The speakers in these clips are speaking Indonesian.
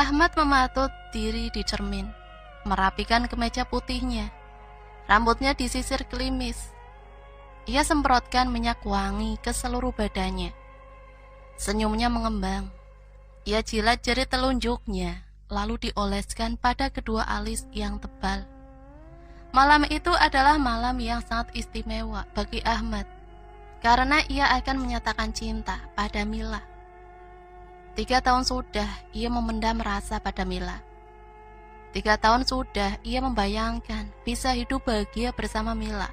Ahmad mematut diri di cermin, merapikan kemeja putihnya. Rambutnya disisir klimis. Ia semprotkan minyak wangi ke seluruh badannya. Senyumnya mengembang. Ia jilat jari telunjuknya, lalu dioleskan pada kedua alis yang tebal. Malam itu adalah malam yang sangat istimewa bagi Ahmad, karena ia akan menyatakan cinta pada Mila. 3 tahun sudah ia memendam rasa pada Mila. 3 tahun sudah ia membayangkan bisa hidup bahagia bersama Mila.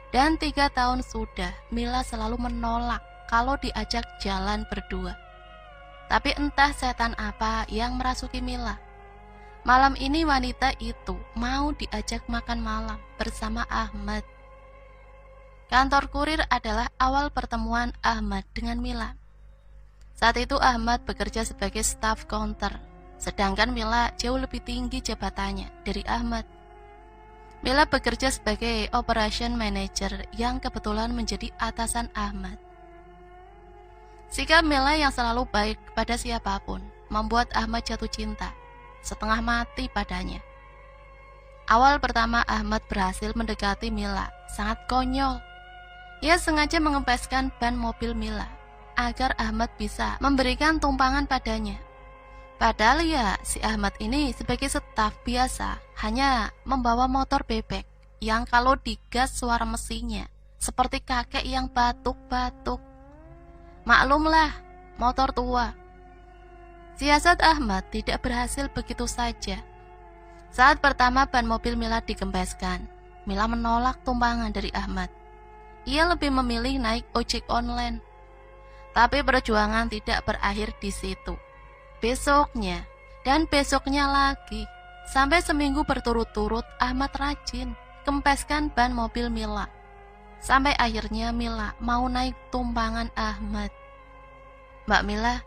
Dan 3 tahun sudah Mila selalu menolak kalau diajak jalan berdua. Tapi entah setan apa yang merasuki Mila. Malam ini wanita itu mau diajak makan malam bersama Ahmad. Kantor kurir adalah awal pertemuan Ahmad dengan Mila. Saat itu Ahmad bekerja sebagai staf counter, sedangkan Mila jauh lebih tinggi jabatannya dari Ahmad. Mila bekerja sebagai operation manager yang kebetulan menjadi atasan Ahmad. Sikap Mila yang selalu baik kepada siapapun membuat Ahmad jatuh cinta, setengah mati padanya. Awal pertama Ahmad berhasil mendekati Mila sangat konyol. Ia sengaja mengempeskan ban mobil Mila agar Ahmad bisa memberikan tumpangan padanya. Padahal ya si Ahmad ini sebagai staf biasa hanya membawa motor bebek yang kalau digas suara mesinnya seperti kakek yang batuk-batuk. Maklumlah, motor tua. Siasat Ahmad tidak berhasil begitu saja. Saat pertama ban mobil Mila dikempeskan, Mila menolak tumpangan dari Ahmad. Ia lebih memilih naik ojek online. Tapi perjuangan tidak berakhir di situ. Besoknya dan besoknya lagi, sampai seminggu berturut-turut Ahmad rajin kempeskan ban mobil Mila. Sampai akhirnya Mila mau naik tumpangan Ahmad. Mbak Mila,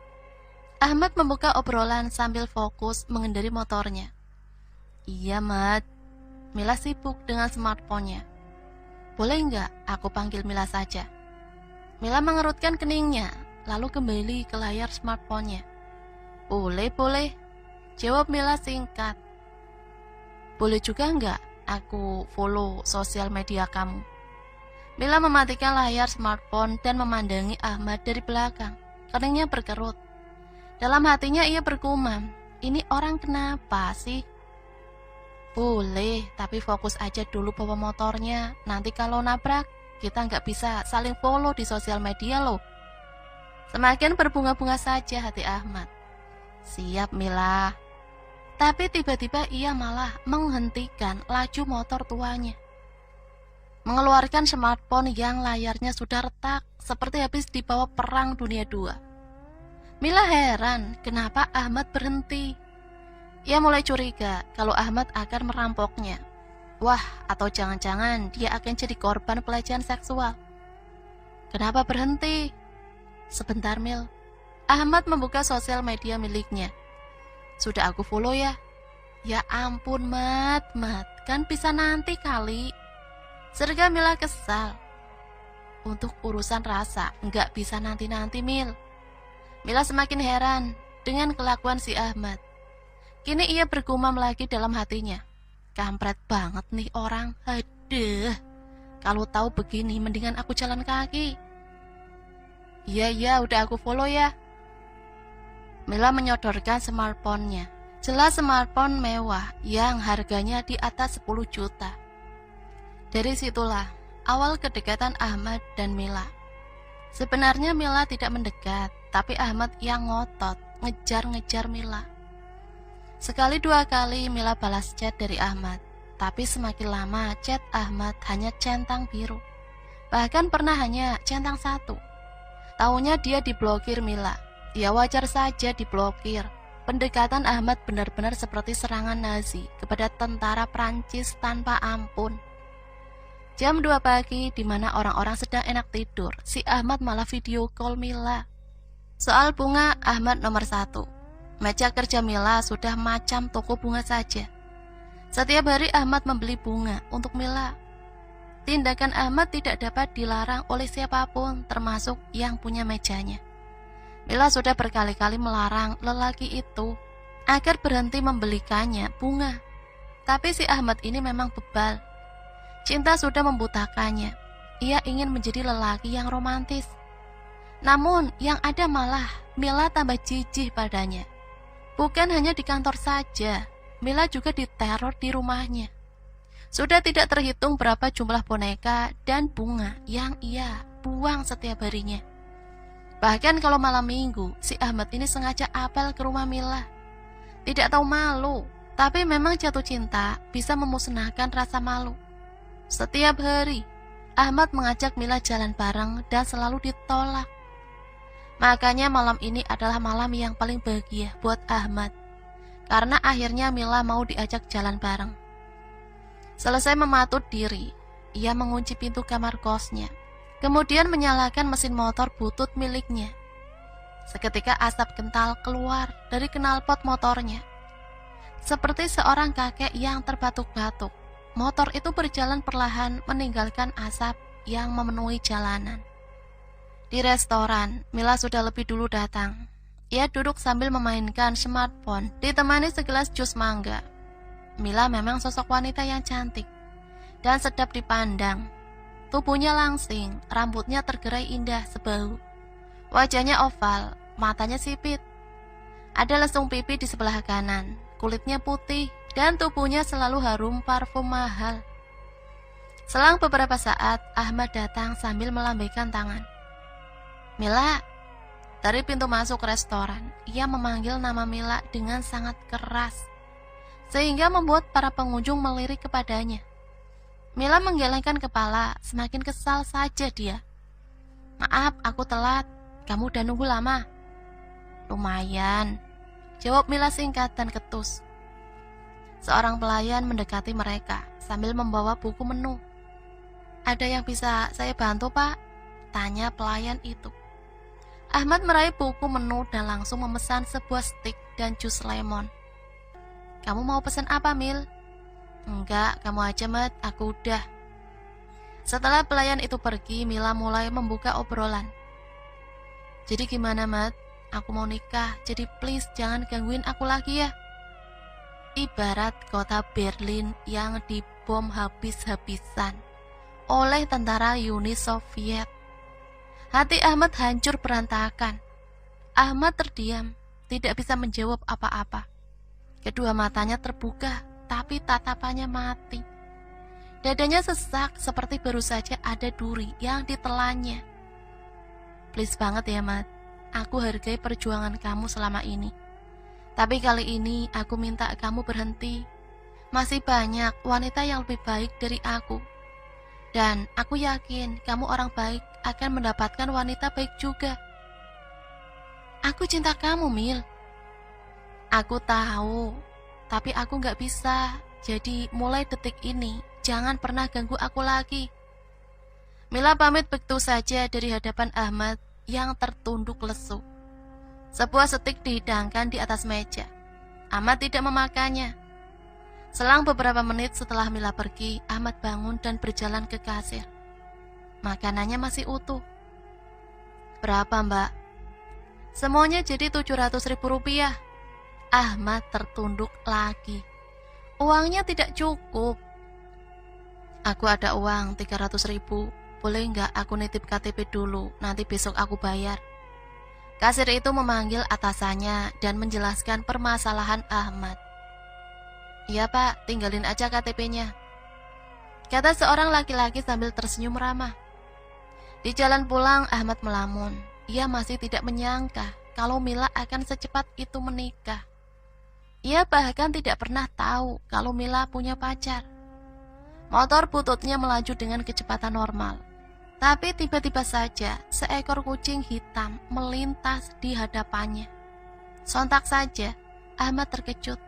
Ahmad membuka obrolan sambil fokus mengendari motornya. Iya, Mat. Mila sibuk dengan smartphone-nya. Boleh nggak aku panggil Mila saja? Mila mengerutkan keningnya, lalu kembali ke layar smartphone-nya. Boleh. Jawab Mila singkat. Boleh juga nggak aku follow sosial media kamu? Mila mematikan layar smartphone dan memandangi Ahmad dari belakang. Keningnya berkerut. Dalam hatinya ia bergumam, ini orang kenapa sih? Boleh, tapi fokus aja dulu bawa motornya. Nanti kalau nabrak, kita nggak bisa saling follow di sosial media loh. Semakin berbunga-bunga saja hati Ahmad. Siap Mila. Tapi tiba-tiba ia malah menghentikan laju motor tuanya. Mengeluarkan smartphone yang layarnya sudah retak, seperti habis dibawa perang dunia 2. Mila heran kenapa Ahmad berhenti. Ia mulai curiga kalau Ahmad akan merampoknya. Wah, atau jangan-jangan dia akan jadi korban pelecehan seksual. Kenapa berhenti? Sebentar Mil. Ahmad membuka sosial media miliknya. Sudah aku follow ya. Ya ampun Mat, kan bisa nanti kali. Serga Mila kesal. Untuk urusan rasa nggak bisa nanti-nanti Mil. Mila semakin heran dengan kelakuan si Ahmad. Kini ia bergumam lagi dalam hatinya. Kampret banget nih orang. Aduh, kalau tahu begini mendingan aku jalan kaki. Iya, udah aku follow ya. Mila menyodorkan smartphone-nya. Jelas smartphone mewah yang harganya di atas 10 juta. Dari situlah awal kedekatan Ahmad dan Mila. Sebenarnya Mila tidak mendekat, tapi Ahmad yang ngotot, ngejar-ngejar Mila. Sekali 2 kali Mila balas chat dari Ahmad, tapi semakin lama chat Ahmad hanya centang biru. Bahkan pernah hanya centang 1. Taunya dia diblokir Mila. Ya wajar saja diblokir. Pendekatan Ahmad benar-benar seperti serangan Nazi kepada tentara Prancis tanpa ampun. Jam 2 pagi di mana orang-orang sedang enak tidur, si Ahmad malah video call Mila. Soal bunga, Ahmad nomor 1. Meja kerja Mila sudah macam toko bunga saja. Setiap hari Ahmad membeli bunga untuk Mila. Tindakan Ahmad tidak dapat dilarang oleh siapapun, termasuk yang punya mejanya. Mila sudah berkali-kali melarang lelaki itu. agar berhenti membelikannya bunga. Tapi si Ahmad ini memang bebal. Cinta sudah membutakannya. Ia ingin menjadi lelaki yang romantis. Namun yang ada malah Mila tambah jijih padanya. Bukan hanya di kantor saja, Mila juga diteror di rumahnya. Sudah tidak terhitung berapa jumlah boneka dan bunga yang ia buang setiap harinya. Bahkan kalau malam minggu, si Ahmad ini sengaja apel ke rumah Mila. Tidak tahu malu, tapi memang jatuh cinta bisa memusnahkan rasa malu. Setiap hari, Ahmad mengajak Mila jalan bareng dan selalu ditolak. Makanya malam ini adalah malam yang paling bahagia buat Ahmad, karena akhirnya Mila mau diajak jalan bareng. Selesai mematut diri, ia mengunci pintu kamar kosnya, kemudian menyalakan mesin motor butut miliknya. Seketika asap kental keluar dari knalpot motornya. Seperti seorang kakek yang terbatuk-batuk, motor itu berjalan perlahan meninggalkan asap yang memenuhi jalanan. Di restoran, Mila sudah lebih dulu datang. Ia duduk sambil memainkan smartphone, ditemani segelas jus mangga. Mila memang sosok wanita yang cantik dan sedap dipandang. Tubuhnya langsing, rambutnya tergerai indah sebau. Wajahnya oval, matanya sipit. Ada lesung pipi di sebelah kanan, kulitnya putih, dan tubuhnya selalu harum parfum mahal. Selang beberapa saat, Ahmad datang sambil melambaikan tangan. Mila. Dari pintu masuk restoran, ia memanggil nama Mila dengan sangat keras, sehingga membuat para pengunjung melirik kepadanya. Mila menggelengkan kepala, semakin kesal saja dia. Maaf, aku telat. Kamu udah nunggu lama? Lumayan, jawab Mila singkat dan ketus. Seorang pelayan mendekati mereka sambil membawa buku menu. Ada yang bisa saya bantu, Pak? Tanya pelayan itu. Ahmad meraih buku menu dan langsung memesan sebuah stik dan jus lemon. Kamu mau pesan apa, Mil? Enggak, kamu aja, Mat, aku udah. Setelah pelayan itu pergi, Mila mulai membuka obrolan. Jadi gimana, Mat? Aku mau nikah, jadi please jangan gangguin aku lagi ya. Ibarat kota Berlin yang dibom habis-habisan oleh tentara Uni Soviet. Hati Ahmad hancur berantakan. Ahmad terdiam, tidak bisa menjawab apa-apa. Kedua matanya terbuka, tapi tatapannya mati. Dadanya sesak seperti baru saja ada duri yang ditelannya. Please banget ya, Mat. Aku hargai perjuangan kamu selama ini. Tapi kali ini aku minta kamu berhenti. Masih banyak wanita yang lebih baik dari aku. Dan aku yakin kamu orang baik akan mendapatkan wanita baik juga. Aku cinta kamu, Mil. Aku tahu, tapi aku gak bisa. Jadi mulai detik ini, jangan pernah ganggu aku lagi. Mila pamit begitu saja dari hadapan Ahmad yang tertunduk lesu. Sebuah stik dihidangkan di atas meja. Ahmad tidak memakannya. Selang beberapa menit setelah Mila pergi, Ahmad bangun dan berjalan ke kasir. Makanannya masih utuh. Berapa, Mbak? Semuanya jadi 700.000 rupiah. Ahmad tertunduk lagi. Uangnya tidak cukup. Aku ada uang 300.000. Boleh nggak aku nitip KTP dulu, nanti besok aku bayar. Kasir itu memanggil atasannya dan menjelaskan permasalahan Ahmad. Iya, Pak, tinggalin aja KTP-nya, kata seorang laki-laki sambil tersenyum ramah. Di jalan pulang, Ahmad melamun. Ia masih tidak menyangka kalau Mila akan secepat itu menikah. Ia bahkan tidak pernah tahu kalau Mila punya pacar. Motor bututnya melaju dengan kecepatan normal. Tapi tiba-tiba saja seekor kucing hitam melintas di hadapannya. Sontak saja Ahmad terkejut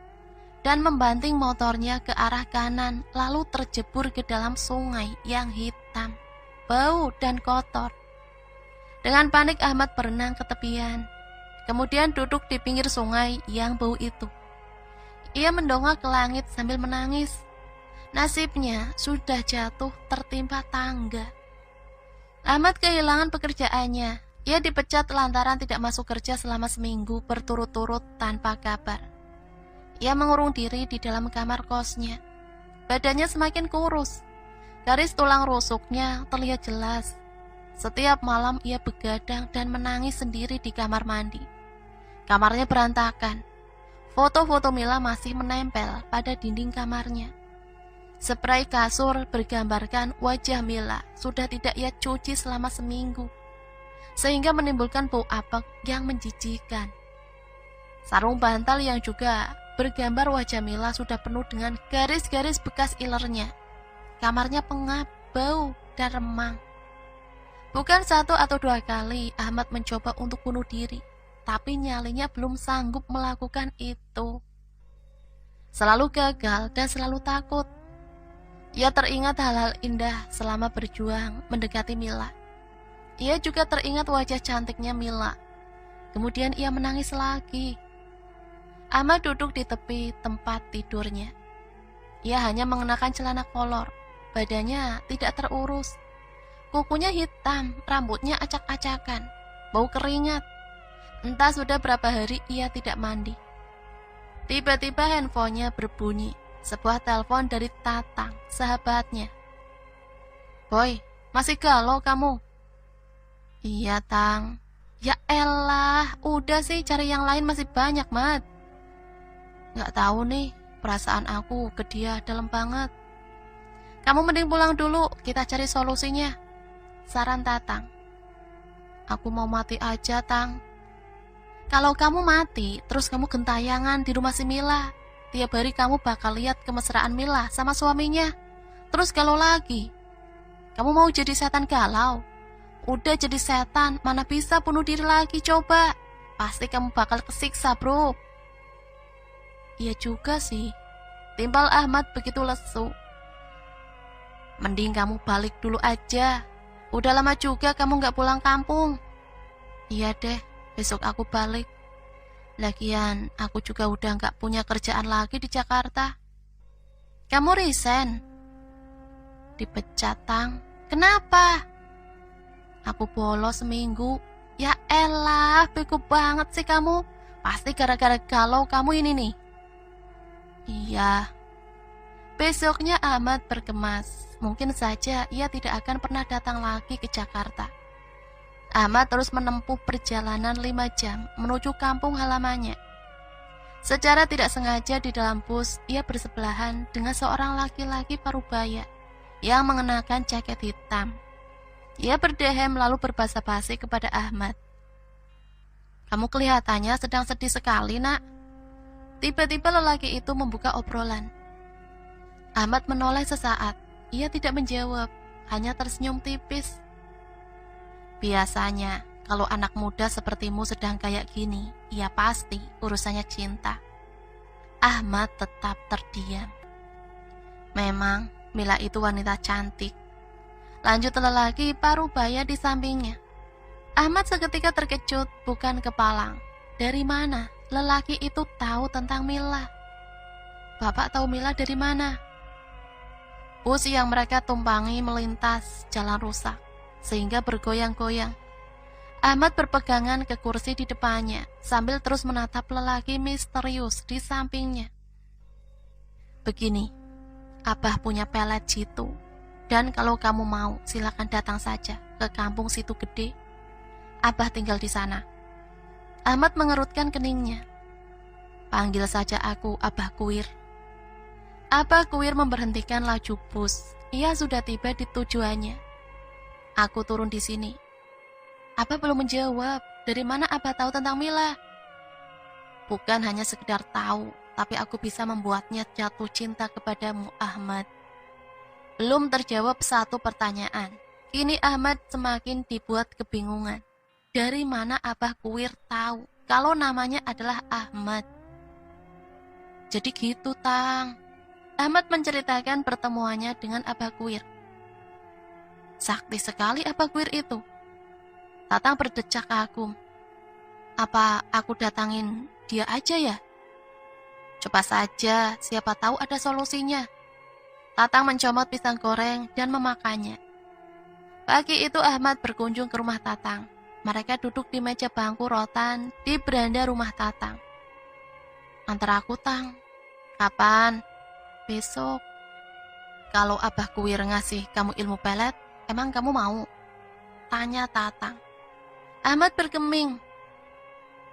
dan membanting motornya ke arah kanan, lalu terjebur ke dalam sungai yang hitam, bau dan kotor. Dengan panik Ahmad berenang ke tepian, kemudian duduk di pinggir sungai yang bau itu. Ia mendongak ke langit sambil menangis. Nasibnya sudah jatuh tertimpa tangga. Ahmad kehilangan pekerjaannya. Ia dipecat lantaran tidak masuk kerja selama seminggu berturut-turut tanpa kabar. Ia mengurung diri di dalam kamar kosnya. Badannya semakin kurus. Garis tulang rusuknya terlihat jelas. Setiap malam ia begadang dan menangis sendiri di kamar mandi. Kamarnya berantakan. Foto-foto Mila masih menempel pada dinding kamarnya. Spray kasur bergambarkan wajah Mila sudah tidak ia cuci selama seminggu, sehingga menimbulkan bau apek yang menjijikkan. Sarung bantal yang juga bergambar wajah Mila sudah penuh dengan garis-garis bekas ilernya. Kamarnya pengap, bau, dan remang. Bukan 1 atau 2 kali Ahmad mencoba untuk bunuh diri, tapi nyalinya belum sanggup melakukan itu. Selalu gagal dan selalu takut. Ia teringat hal-hal indah selama berjuang mendekati Mila. Ia juga teringat wajah cantiknya Mila. Kemudian ia menangis lagi. Ahmad duduk di tepi tempat tidurnya. Ia hanya mengenakan celana kolor. Badannya tidak terurus. Kukunya hitam, rambutnya acak-acakan, bau keringat. Entah sudah berapa hari ia tidak mandi. Tiba-tiba handphonenya berbunyi. Sebuah telepon dari Tatang, sahabatnya. "Boy, masih galau kamu?" "Iya, Tang." "Ya elah, udah sih cari yang lain masih banyak, Mat." "Gak tahu nih, perasaan aku ke dia dalam banget." "Kamu mending pulang dulu, kita cari solusinya," saran Tatang. "Aku mau mati aja, Tang." "Kalau kamu mati, terus kamu gentayangan di rumah si Mila. Tiap hari kamu bakal lihat kemesraan Mila sama suaminya. Terus galau lagi. Kamu mau jadi setan galau? Udah jadi setan, mana bisa bunuh diri lagi coba. Pasti kamu bakal kesiksa, bro." "Iya juga sih," timpal Ahmad begitu lesu. "Mending kamu balik dulu aja. Udah lama juga kamu gak pulang kampung." "Iya deh, besok aku balik. Lagian aku juga udah gak punya kerjaan lagi di Jakarta." "Kamu resign?" "Dipecat, Tang." "Kenapa?" "Aku bolos seminggu." "Ya elah, bego banget sih kamu. Pasti gara-gara galau kamu ini nih." "Iya." Besoknya Ahmad berkemas. Mungkin saja ia tidak akan pernah datang lagi ke Jakarta. Ahmad terus menempuh perjalanan 5 jam menuju kampung halamannya. Secara tidak sengaja di dalam bus, ia bersebelahan dengan seorang laki-laki parubaya yang mengenakan jaket hitam. Ia berdehem lalu berbahasa basi kepada Ahmad. "Kamu kelihatannya sedang sedih sekali, nak." Tiba-tiba lelaki itu membuka obrolan. Ahmad menoleh sesaat. Ia tidak menjawab, hanya tersenyum tipis. "Biasanya, kalau anak muda sepertimu sedang kayak gini, ya pasti urusannya cinta." Ahmad tetap terdiam. "Memang, Mila itu wanita cantik," lanjut lelaki parubaya di sampingnya. Ahmad seketika terkejut, bukan kepalang. Dari mana lelaki itu tahu tentang Mila? "Bapak tahu Mila dari mana?" Bus yang mereka tumpangi melintas jalan rusak, sehingga bergoyang-goyang. Ahmad berpegangan ke kursi di depannya, sambil terus menatap lelaki misterius di sampingnya. "Begini, Abah punya pelet jitu, dan kalau kamu mau, silakan datang saja ke kampung Situ Gede. Abah tinggal di sana." Ahmad mengerutkan keningnya. "Panggil saja aku Abah Kuir." Abah Kuir memberhentikan laju bus. Ia sudah tiba di tujuannya. "Aku turun di sini." Abah belum menjawab. Dari mana Abah tahu tentang Mila? "Bukan hanya sekedar tahu, tapi aku bisa membuatnya jatuh cinta kepadamu, Ahmad." Belum terjawab satu pertanyaan. Kini Ahmad semakin dibuat kebingungan. Dari mana Abah Kuir tahu kalau namanya adalah Ahmad? "Jadi gitu, Tang." Ahmad menceritakan pertemuannya dengan Abah Kuir. "Sakti sekali Abah Kuir itu." Tatang berdecak kagum. "Apa aku datangin dia aja ya?" "Coba saja, siapa tahu ada solusinya." Tatang mencomot pisang goreng dan memakannya. Pagi itu Ahmad berkunjung ke rumah Tatang. Mereka duduk di meja bangku rotan di beranda rumah Tatang. "Antar aku, Tang, Kapan? Besok. Kalau Abah Kuwir ngasih kamu ilmu pelet, emang kamu mau? Tanya Tatang. Ahmad bergeming.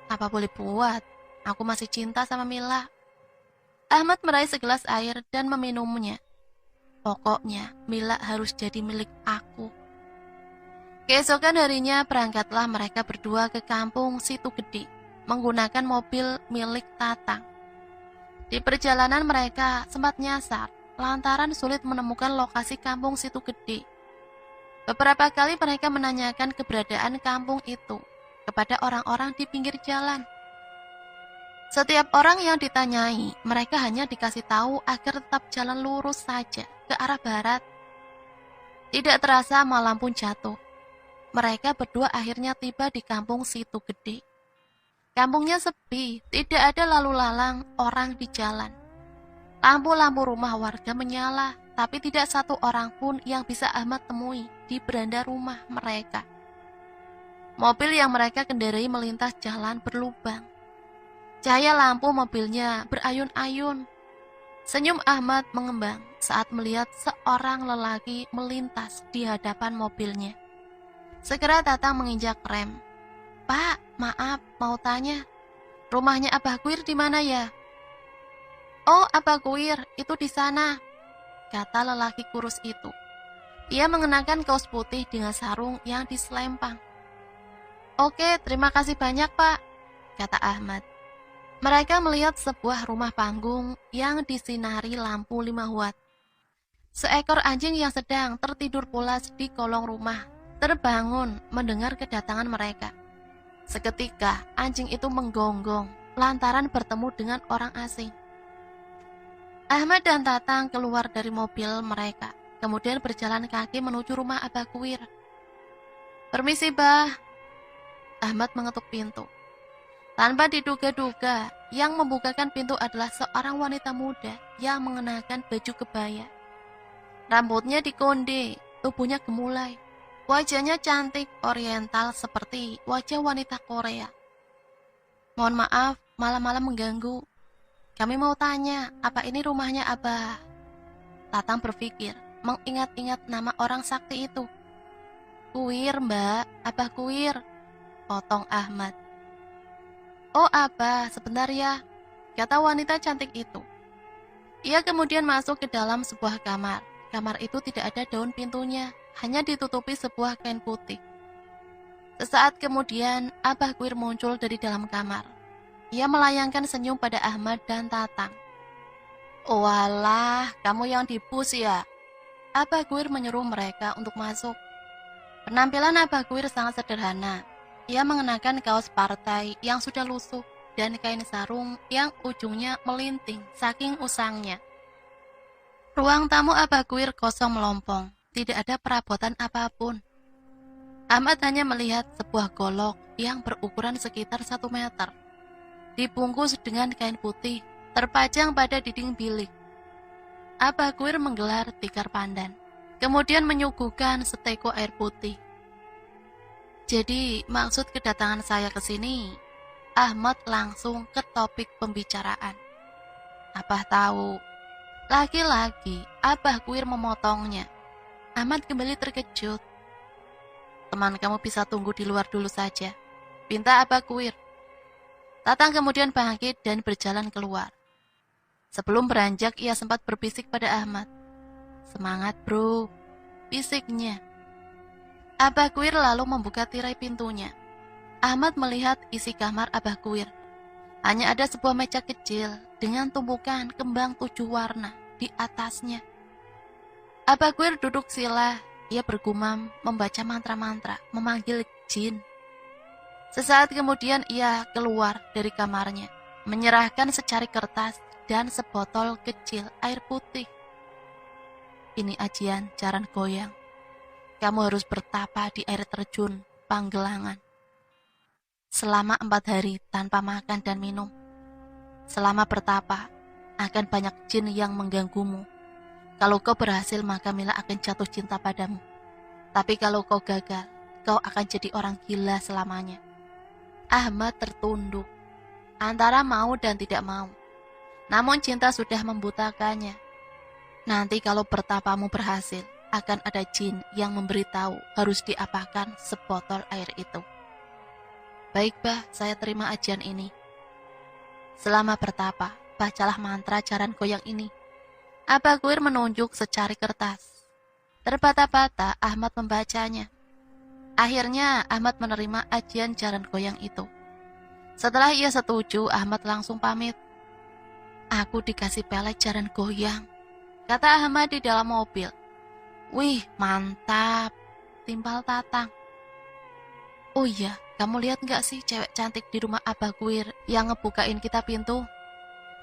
Apa boleh buat? Aku masih cinta sama Mila. Ahmad meraih segelas air dan meminumnya. Pokoknya Mila harus jadi milik aku. Keesokan harinya berangkatlah mereka berdua ke kampung Situ Gede menggunakan mobil milik Tatang. Di perjalanan mereka sempat nyasar lantaran sulit menemukan lokasi kampung Situ Gede. Beberapa kali mereka menanyakan keberadaan kampung itu kepada orang-orang di pinggir jalan. Setiap orang yang ditanyai, mereka hanya dikasih tahu agar tetap jalan lurus saja ke arah barat. Tidak terasa malam pun jatuh. Mereka berdua akhirnya tiba di kampung Situ Gede. Kampungnya sepi, tidak ada lalu lalang orang di jalan. Lampu-lampu rumah warga menyala, tapi tidak satu orang pun yang bisa Ahmad temui di beranda rumah mereka. Mobil yang mereka kendarai melintas jalan berlubang. Cahaya lampu mobilnya berayun-ayun. Senyum Ahmad mengembang saat melihat seorang lelaki melintas di hadapan mobilnya. Segera Tatang menginjak rem. Pak, maaf, mau tanya. Rumahnya Abah Kuwir di mana ya? Oh, Abah Kuwir, itu di sana, kata lelaki kurus itu. Ia mengenakan kaos putih dengan sarung yang diselempang. Oke, terima kasih banyak, Pak, kata Ahmad. Mereka melihat sebuah rumah panggung yang disinari lampu 5 watt. Seekor anjing yang sedang tertidur pulas di kolong rumah terbangun mendengar kedatangan mereka. Seketika, anjing itu menggonggong lantaran bertemu dengan orang asing. Ahmad dan Tatang keluar dari mobil mereka, kemudian berjalan kaki menuju rumah Abah Kuwir. Permisi, Bah. Ahmad mengetuk pintu. Tanpa diduga-duga, yang membukakan pintu adalah seorang wanita muda yang mengenakan baju kebaya. Rambutnya dikonde, tubuhnya gemulai. Wajahnya cantik oriental seperti wajah wanita Korea. Mohon maaf, malam-malam mengganggu. Kami mau tanya, apa ini rumahnya Abah? Tatang berpikir, mengingat-ingat nama orang sakti itu. Kuwir, Mbak, Abah Kuwir, potong Ahmad. Oh Abah, sebentar ya, kata wanita cantik itu. Ia kemudian masuk ke dalam sebuah kamar. Kamar itu tidak ada daun pintunya, hanya ditutupi sebuah kain putih. Sesaat kemudian, Abah Kuwir muncul dari dalam kamar. Ia melayangkan senyum pada Ahmad dan Tatang. Walah, kamu yang dibus ya? Abah Kuwir menyuruh mereka untuk masuk. Penampilan Abah Kuwir sangat sederhana. Ia mengenakan kaos partai yang sudah lusuh dan kain sarung yang ujungnya melinting saking usangnya. Ruang tamu Abah Kuwir kosong melompong, tidak ada perabotan apapun. Ahmad hanya melihat sebuah golok yang berukuran sekitar 1 meter. Dibungkus dengan kain putih, terpajang pada dinding bilik. Abah Kuwir menggelar tikar pandan, kemudian menyuguhkan seteko air putih. Jadi, maksud kedatangan saya ke sini, Ahmad langsung ke topik pembicaraan. Abah tahu, lagi-lagi Abah Kuwir memotongnya. Ahmad kembali terkejut. Teman kamu bisa tunggu di luar dulu saja, pinta Abah Kuwir. Tatang kemudian bangkit dan berjalan keluar. Sebelum beranjak, ia sempat berbisik pada Ahmad. Semangat bro, bisiknya. Abah Kuwir lalu membuka tirai pintunya. Ahmad melihat isi kamar Abah Kuwir. Hanya ada sebuah meja kecil dengan tumpukan kembang 7 warna di atasnya. Abah Kuwir duduk sila, ia bergumam membaca mantra-mantra, memanggil jin. Sesaat kemudian ia keluar dari kamarnya, menyerahkan secari kertas dan sebotol kecil air putih. Ini ajian jaran goyang. Kamu harus bertapa di air terjun Panggelangan selama 4 hari tanpa makan dan minum. Selama bertapa, akan banyak jin yang mengganggumu. Kalau kau berhasil, maka Mila akan jatuh cinta padamu. Tapi kalau kau gagal, kau akan jadi orang gila selamanya. Ahmad tertunduk antara mau dan tidak mau. Namun cinta sudah membutakannya. Nanti kalau pertapamu berhasil, akan ada jin yang memberitahu harus diapakan sebotol air itu. Baik bah, saya terima ajian ini. Selama bertapa, bacalah mantra jaran goyang ini. Abah Kuir menunjuk secari kertas. Terbata-bata Ahmad membacanya. Akhirnya Ahmad menerima ajian jaran goyang itu. Setelah ia setuju, Ahmad langsung pamit. Aku dikasih pelet jaran goyang, kata Ahmad di dalam mobil. Wih, mantap, timpal Tatang. Oh iya, kamu lihat gak sih cewek cantik di rumah Abah Kuir yang ngebukain kita pintu?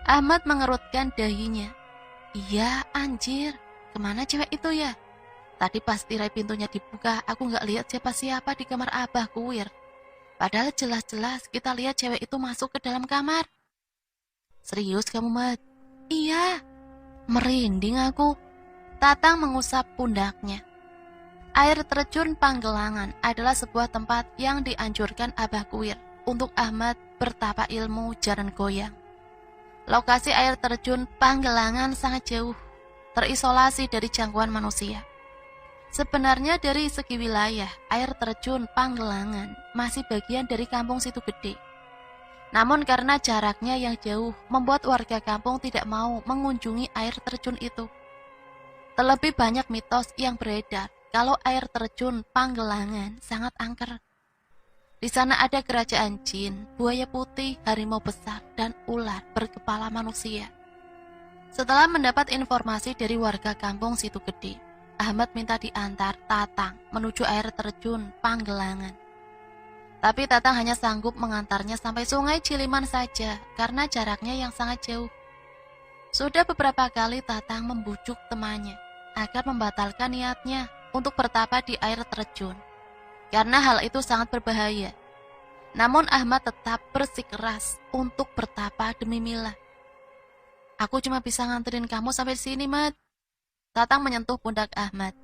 Ahmad mengerutkan dahinya. Iya, anjir, kemana cewek itu ya? Tadi pas tirai pintunya dibuka, aku gak lihat siapa-siapa di kamar Abah Kuir. Padahal jelas-jelas kita lihat cewek itu masuk ke dalam kamar. Serius kamu, Mat? Iya. Merinding aku. Tatang mengusap pundaknya. Air terjun Panggelangan adalah sebuah tempat yang dianjurkan Abah Kuir untuk Ahmad bertapa ilmu jaran goyang. Lokasi air terjun Panggelangan sangat jauh, terisolasi dari jangkauan manusia. Sebenarnya dari segi wilayah, air terjun Panggelangan masih bagian dari kampung Situ Gede. Namun karena jaraknya yang jauh, membuat warga kampung tidak mau mengunjungi air terjun itu. Terlebih banyak mitos yang beredar kalau air terjun Panggelangan sangat angker. Di sana ada kerajaan jin, buaya putih, harimau besar, dan ular berkepala manusia. Setelah mendapat informasi dari warga kampung Situ Gede, Ahmad minta diantar Tatang menuju air terjun Panggelangan. Tapi Tatang hanya sanggup mengantarnya sampai Sungai Ciliman saja karena jaraknya yang sangat jauh. Sudah beberapa kali Tatang membujuk temannya agar membatalkan niatnya untuk bertapa di air terjun, karena hal itu sangat berbahaya. Namun Ahmad tetap bersikeras untuk bertapa demi Mila. Aku cuma bisa nganterin kamu sampai sini, Mat. Tatang menyentuh pundak Ahmad.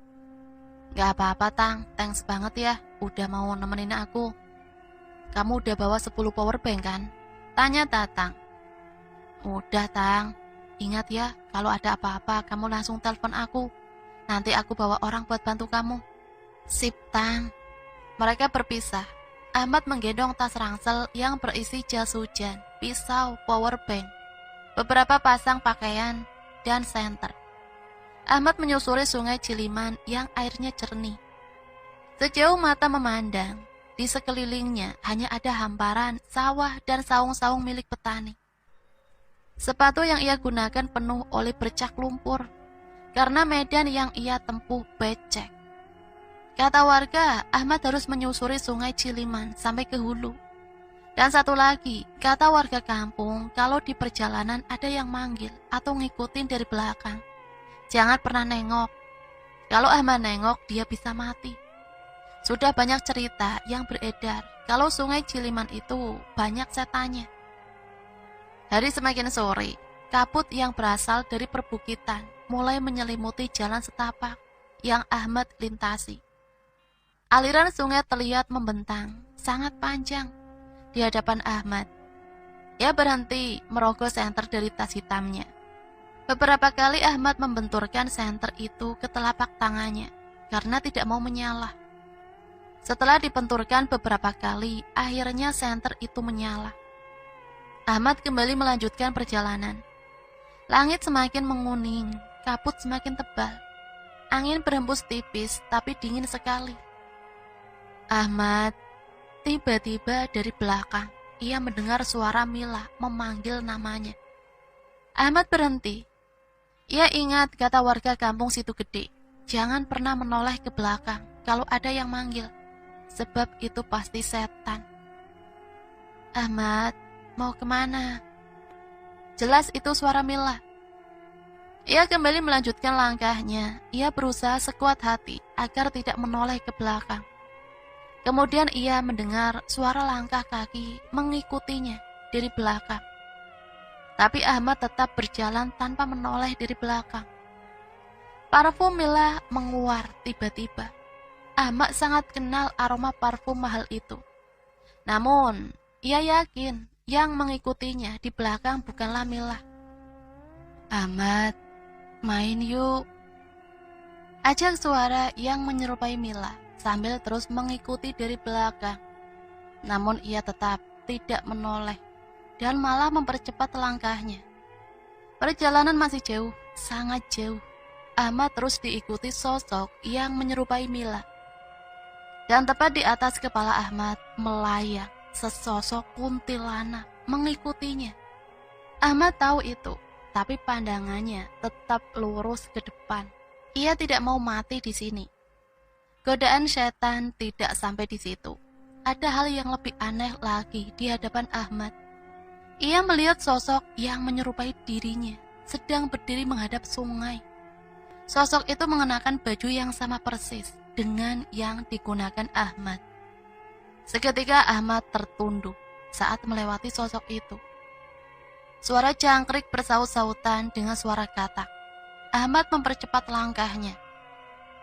Gak apa-apa, Tang. Thanks banget ya, udah mau nemenin aku. Kamu udah bawa 10 power bank kan? Tanya Tatang. Udah, Tang. Ingat ya, kalau ada apa-apa kamu langsung telepon aku. Nanti aku bawa orang buat bantu kamu. Sip, Tang. Mereka berpisah. Ahmad menggendong tas ransel yang berisi jas hujan, pisau, power bank, beberapa pasang pakaian, dan senter. Ahmad menyusuri Sungai Ciliman yang airnya jernih. Sejauh mata memandang, di sekelilingnya hanya ada hamparan sawah dan saung-saung milik petani. Sepatu yang ia gunakan penuh oleh bercak lumpur, karena medan yang ia tempuh becek. Kata warga, Ahmad harus menyusuri Sungai Ciliman sampai ke hulu. Dan satu lagi, kata warga kampung, kalau di perjalanan ada yang manggil atau ngikutin dari belakang, jangan pernah nengok. Kalau Ahmad nengok, dia bisa mati. Sudah banyak cerita yang beredar kalau Sungai Ciliman itu banyak setannya. Hari semakin sore, kabut yang berasal dari perbukitan mulai menyelimuti jalan setapak yang Ahmad lintasi. Aliran sungai terlihat membentang, sangat panjang di hadapan Ahmad. Ia berhenti merogoh senter dari tas hitamnya. Beberapa kali Ahmad membenturkan senter itu ke telapak tangannya karena tidak mau menyala. Setelah dibenturkan beberapa kali, akhirnya senter itu menyala. Ahmad kembali melanjutkan perjalanan. Langit semakin menguning, kabut semakin tebal. Angin berhembus tipis tapi dingin sekali. Ahmad, tiba-tiba dari belakang, ia mendengar suara Mila memanggil namanya. Ahmad berhenti. Ia ingat kata warga kampung Situ Gede, jangan pernah menoleh ke belakang kalau ada yang manggil, sebab itu pasti setan. Ahmad, mau kemana? Jelas itu suara Mila. Ia kembali melanjutkan langkahnya. Ia berusaha sekuat hati agar tidak menoleh ke belakang. Kemudian ia mendengar suara langkah kaki mengikutinya dari belakang. Tapi Ahmad tetap berjalan tanpa menoleh dari belakang. Parfum Mila menguar tiba-tiba. Ahmad sangat kenal aroma parfum mahal itu. Namun, ia yakin yang mengikutinya di belakang bukanlah Mila. "Ahmad, main yuk." Ajak suara yang menyerupai Mila sambil terus mengikuti dari belakang. Namun ia tetap tidak menoleh dan malah mempercepat langkahnya. Perjalanan masih jauh, sangat jauh. Ahmad terus diikuti sosok yang menyerupai Mila. Dan tepat di atas kepala Ahmad melayang sesosok kuntilanak mengikutinya. Ahmad tahu itu, tapi pandangannya tetap lurus ke depan. Ia tidak mau mati di sini. Godaan setan tidak sampai di situ. Ada hal yang lebih aneh lagi di hadapan Ahmad. Ia melihat sosok yang menyerupai dirinya sedang berdiri menghadap sungai. Sosok itu mengenakan baju yang sama persis dengan yang digunakan Ahmad. Seketika Ahmad tertunduk saat melewati sosok itu. Suara jangkrik bersaut-sautan dengan suara katak. Ahmad mempercepat langkahnya.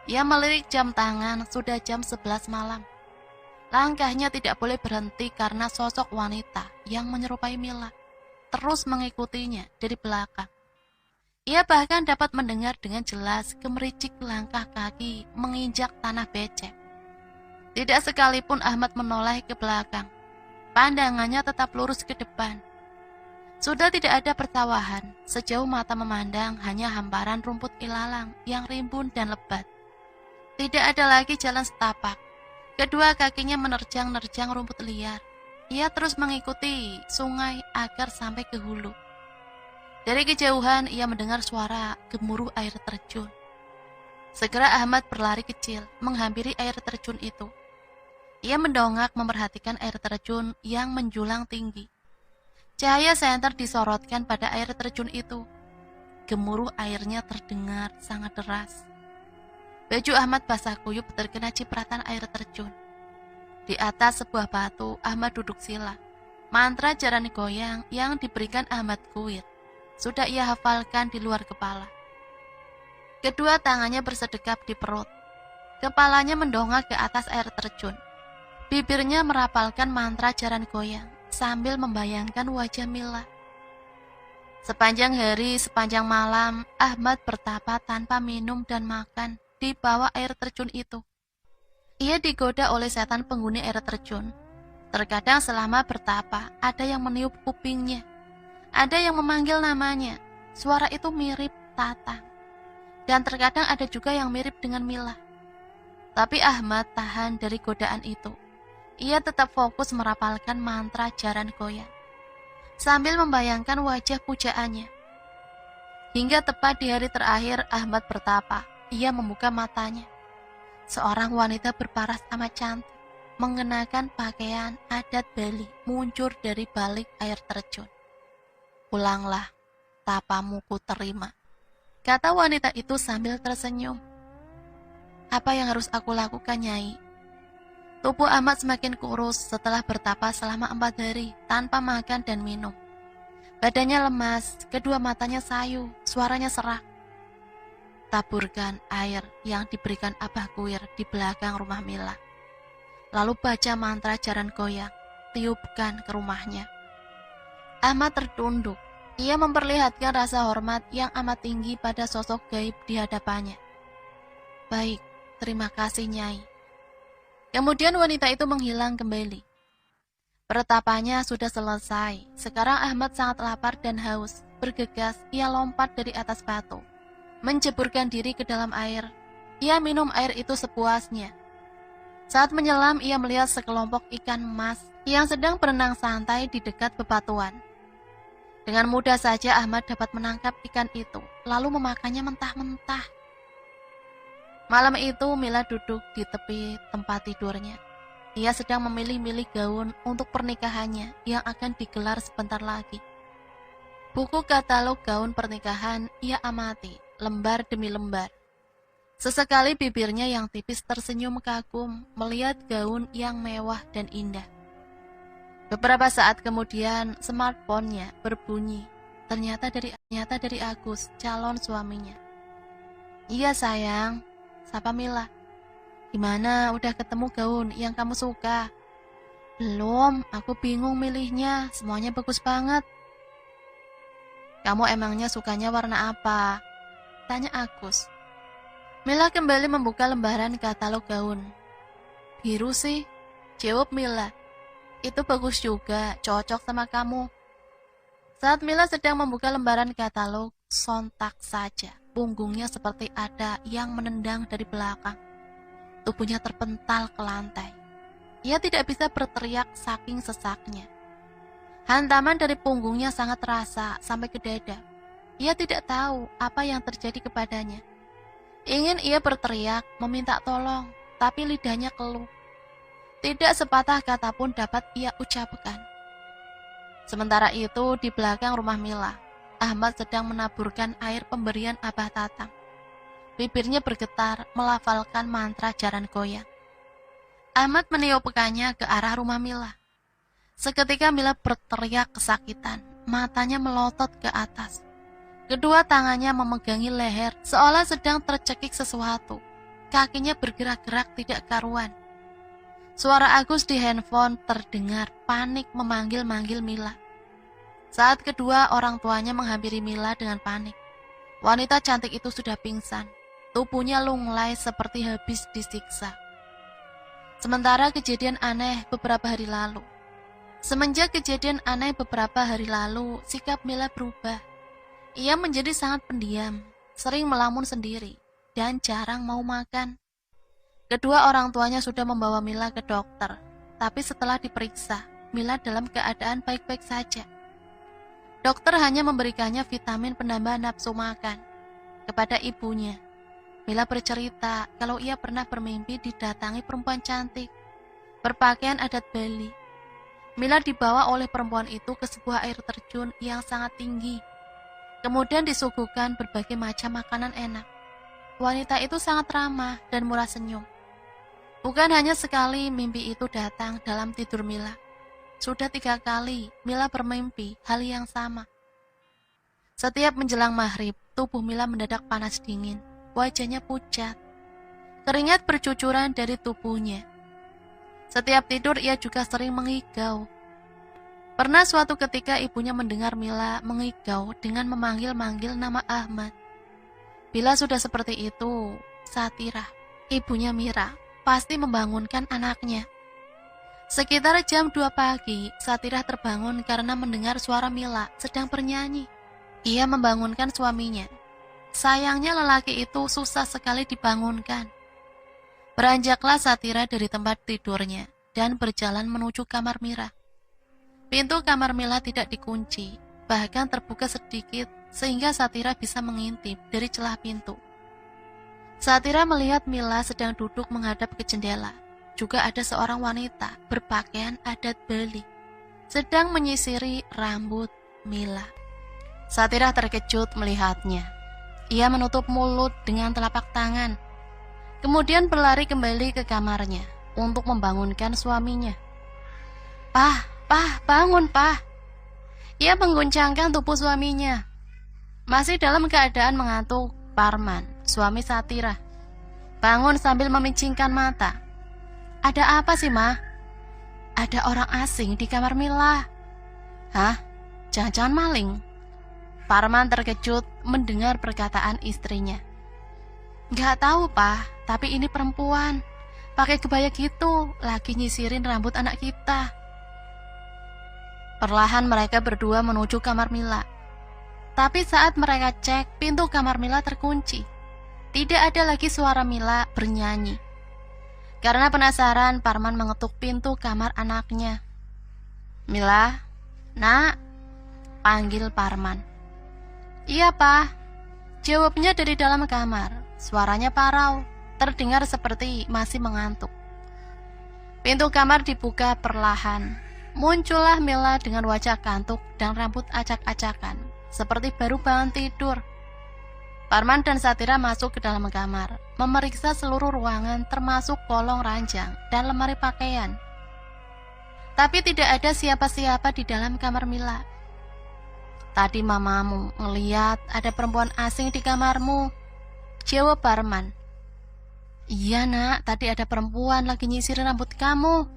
Ia melirik jam tangan, sudah jam 11 malam. Langkahnya tidak boleh berhenti karena sosok wanita yang menyerupai Mila terus mengikutinya dari belakang. Ia bahkan dapat mendengar dengan jelas gemericik langkah kaki menginjak tanah becek. Tidak sekalipun Ahmad menoleh ke belakang. Pandangannya tetap lurus ke depan. Sudah tidak ada persawahan, sejauh mata memandang hanya hamparan rumput ilalang yang rimbun dan lebat. Tidak ada lagi jalan setapak. Kedua kakinya menerjang-nerjang rumput liar. Ia terus mengikuti sungai agar sampai ke hulu. Dari kejauhan ia mendengar suara gemuruh air terjun. Segera Ahmad berlari kecil menghampiri air terjun itu. Ia mendongak memperhatikan air terjun yang menjulang tinggi. Cahaya senter disorotkan pada air terjun itu. Gemuruh airnya terdengar sangat deras. Baju Ahmad basah kuyup terkena cipratan air terjun. Di atas sebuah batu, Ahmad duduk sila. Mantra jarani goyang yang diberikan Ahmad Kuir sudah ia hafalkan di luar kepala. Kedua tangannya bersedekap di perut. Kepalanya mendongak ke atas air terjun. Bibirnya merapalkan mantra jaran goyang sambil membayangkan wajah Mila. Sepanjang hari, sepanjang malam, Ahmad bertapa tanpa minum dan makan di bawah air terjun itu. Ia digoda oleh setan penghuni air terjun. Terkadang selama bertapa, ada yang meniup kupingnya. Ada yang memanggil namanya. Suara itu mirip Tatang. Dan terkadang ada juga yang mirip dengan Mila. Tapi Ahmad tahan dari godaan itu. Ia tetap fokus merapalkan mantra jaran goyang, sambil membayangkan wajah pujaannya. Hingga tepat di hari terakhir Ahmad bertapa, ia membuka matanya. Seorang wanita berparas amat cantik, mengenakan pakaian adat Bali, muncul dari balik air terjun. "Pulanglah, tapamu ku terima," kata wanita itu sambil tersenyum. "Apa yang harus aku lakukan, Nyai?" Tubuh Ahmad semakin kurus setelah bertapa selama 4 hari tanpa makan dan minum. Badannya lemas, kedua matanya sayu, suaranya serak. "Taburkan air yang diberikan Abah Kuir di belakang rumah Mila. Lalu baca mantra jaran goyang, tiupkan ke rumahnya." Ahmad tertunduk. Ia memperlihatkan rasa hormat yang amat tinggi pada sosok gaib di hadapannya. "Baik, terima kasih, Nyai." Kemudian wanita itu menghilang kembali. Pertapanya sudah selesai. Sekarang Ahmad sangat lapar dan haus. Bergegas, ia lompat dari atas batu, menjeburkan diri ke dalam air. Ia minum air itu sepuasnya. Saat menyelam, ia melihat sekelompok ikan emas yang sedang berenang santai di dekat bebatuan. Dengan mudah saja Ahmad dapat menangkap ikan itu, lalu memakannya mentah-mentah. Malam itu Mila duduk di tepi tempat tidurnya. Ia sedang memilih-milih gaun untuk pernikahannya yang akan digelar sebentar lagi. Buku katalog gaun pernikahan ia amati, lembar demi lembar. Sesekali bibirnya yang tipis tersenyum kagum melihat gaun yang mewah dan indah. Beberapa saat kemudian smartphone-nya berbunyi. Ternyata dari Agus, calon suaminya. "Iya sayang," sapa Mila. "Gimana, udah ketemu gaun yang kamu suka?" "Belum, aku bingung milihnya, semuanya bagus banget." Kamu emangnya sukanya warna apa? Tanya Agus. Mila kembali membuka lembaran katalog gaun. Biru sih, jawab Mila. Itu bagus juga, cocok sama kamu. Saat Mila sedang membuka lembaran katalog, sontak saja punggungnya seperti ada yang menendang dari belakang. Tubuhnya terpental ke lantai. Ia tidak bisa berteriak saking sesaknya. Hantaman dari punggungnya sangat terasa sampai ke dada. Ia tidak tahu apa yang terjadi kepadanya. Ingin ia berteriak, meminta tolong, tapi lidahnya keluh. Tidak sepatah kata pun dapat ia ucapkan. Sementara itu, di belakang rumah Mila, Ahmad sedang menaburkan air pemberian Abah Tatang. Bibirnya bergetar, melafalkan mantra jaran goyang. Ahmad meniupkannya ke arah rumah Mila. Seketika Mila berteriak kesakitan, matanya melotot ke atas. Kedua tangannya memegangi leher, seolah sedang tercekik sesuatu. Kakinya bergerak-gerak tidak karuan. Suara Agus di handphone terdengar, panik memanggil-manggil Mila. Saat kedua orang tuanya menghampiri Mila dengan panik. Wanita cantik itu sudah pingsan, tubuhnya lunglai seperti habis disiksa. Sementara kejadian aneh beberapa hari lalu. Semenjak kejadian aneh beberapa hari lalu, sikap Mila berubah. Ia menjadi sangat pendiam, sering melamun sendiri, dan jarang mau makan. Kedua orang tuanya sudah membawa Mila ke dokter, tapi setelah diperiksa, Mila dalam keadaan baik-baik saja. Dokter hanya memberikannya vitamin penambah nafsu makan. Kepada ibunya, Mila bercerita kalau ia pernah bermimpi didatangi perempuan cantik, berpakaian adat Bali. Mila dibawa oleh perempuan itu ke sebuah air terjun yang sangat tinggi. Kemudian disuguhkan berbagai macam makanan enak. Wanita itu sangat ramah dan murah senyum. Bukan hanya sekali mimpi itu datang dalam tidur Mila. Sudah 3 kali Mila bermimpi hal yang sama. Setiap menjelang maghrib, tubuh Mila mendadak panas dingin. Wajahnya pucat. Keringat bercucuran dari tubuhnya. Setiap tidur ia juga sering mengigau. Pernah suatu ketika ibunya mendengar Mila mengigau dengan memanggil-manggil nama Ahmad. Bila sudah seperti itu, Satirah, ibunya Mira, pasti membangunkan anaknya. Sekitar jam 2 pagi, Satirah terbangun karena mendengar suara Mila sedang bernyanyi. Ia membangunkan suaminya. Sayangnya lelaki itu susah sekali dibangunkan. Beranjaklah Satirah dari tempat tidurnya dan berjalan menuju kamar Mira. Pintu kamar Mila tidak dikunci, bahkan terbuka sedikit sehingga Satirah bisa mengintip dari celah pintu. Satirah melihat Mila sedang duduk menghadap ke jendela. Juga ada seorang wanita berpakaian adat Bali sedang menyisiri rambut Mila. Satirah terkejut melihatnya. Ia menutup mulut dengan telapak tangan. Kemudian berlari kembali ke kamarnya untuk membangunkan suaminya. Pah, bangun, Pah. Ia mengguncangkan tubuh suaminya. Masih dalam keadaan mengantuk, Parman, suami Satirah, bangun sambil memicingkan mata. Ada apa sih, Ma? Ada orang asing di kamar Mila. Hah? Jangan-jangan maling? Parman terkejut mendengar perkataan istrinya. Gak tahu, Pak, tapi ini perempuan. Pakai kebaya gitu, lagi nyisirin rambut anak kita. Perlahan mereka berdua menuju kamar Mila. Tapi saat mereka cek, pintu kamar Mila terkunci. Tidak ada lagi suara Mila bernyanyi. Karena penasaran, Parman mengetuk pintu kamar anaknya. Mila, Nak, panggil Parman. Iya, Pak, jawabnya dari dalam kamar. Suaranya parau, terdengar seperti masih mengantuk. Pintu kamar dibuka perlahan. Muncullah Mila dengan wajah kantuk dan rambut acak-acakan, seperti baru bangun tidur. Parman dan Satirah masuk ke dalam kamar, memeriksa seluruh ruangan termasuk kolong ranjang dan lemari pakaian. Tapi tidak ada siapa-siapa di dalam kamar Mila. Tadi mamamu ngeliat ada perempuan asing di kamarmu, jawab Parman. Iya, Nak, tadi ada perempuan lagi nyisirin rambut kamu.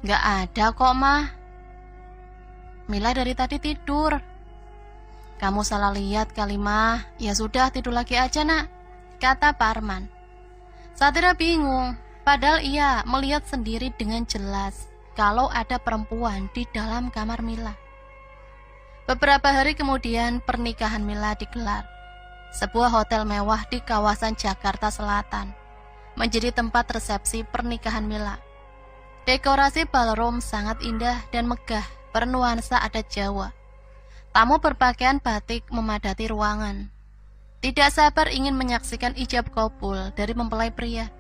Gak ada kok, Ma. Mila dari tadi tidur. Kamu salah lihat kali mah. Ya sudah, tidur lagi aja nak, kata Parman. Satria bingung, padahal ia melihat sendiri dengan jelas kalau ada perempuan di dalam kamar Mila. Beberapa hari kemudian pernikahan Mila digelar. Sebuah hotel mewah di kawasan Jakarta Selatan menjadi tempat resepsi pernikahan Mila. Dekorasi ballroom sangat indah dan megah, bernuansa adat Jawa. Tamu berpakaian batik memadati ruangan. Tidak sabar ingin menyaksikan ijab kabul dari mempelai pria.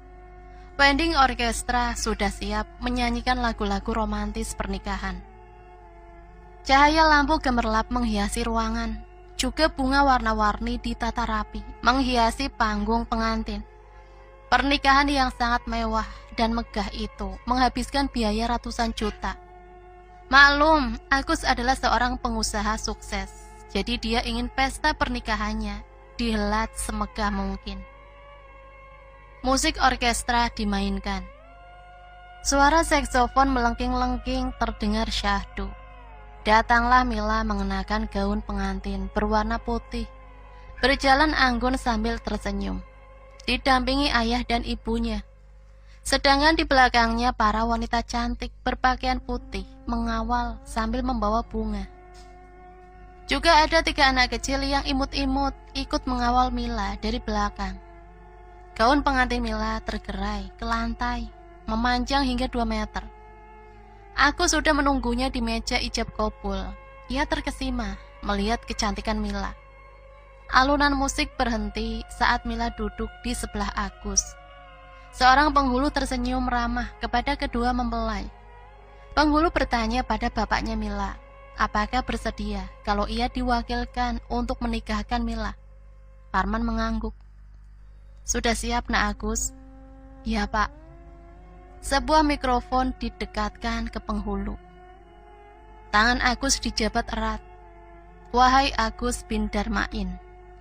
Wedding orkestra sudah siap menyanyikan lagu-lagu romantis pernikahan. Cahaya lampu gemerlap menghiasi ruangan. Juga bunga warna-warni ditata rapi menghiasi panggung pengantin. Pernikahan yang sangat mewah dan megah itu menghabiskan biaya ratusan juta. Maklum, Agus adalah seorang pengusaha sukses, jadi dia ingin pesta pernikahannya dihelat semegah mungkin. Musik orkestra dimainkan. Suara saksofon melengking-lengking terdengar syahdu. Datanglah Mila mengenakan gaun pengantin berwarna putih, berjalan anggun sambil tersenyum, didampingi ayah dan ibunya. Sedangkan di belakangnya para wanita cantik berpakaian putih mengawal sambil membawa bunga. Juga ada 3 anak kecil yang imut-imut ikut mengawal Mila dari belakang. Gaun pengantin Mila tergerai ke lantai, memanjang hingga 2 meter. Aku sudah menunggunya di meja ijab kabul. Ia terkesima melihat kecantikan Mila. Alunan musik berhenti saat Mila duduk di sebelah Agus. Seorang penghulu tersenyum ramah kepada kedua mempelai. Penghulu bertanya pada bapaknya Mila, apakah bersedia kalau ia diwakilkan untuk menikahkan Mila. Parman mengangguk. Sudah siap nak Agus? Ya pak. Sebuah mikrofon didekatkan ke penghulu. Tangan Agus dijabat erat. Wahai Agus bin Darmain,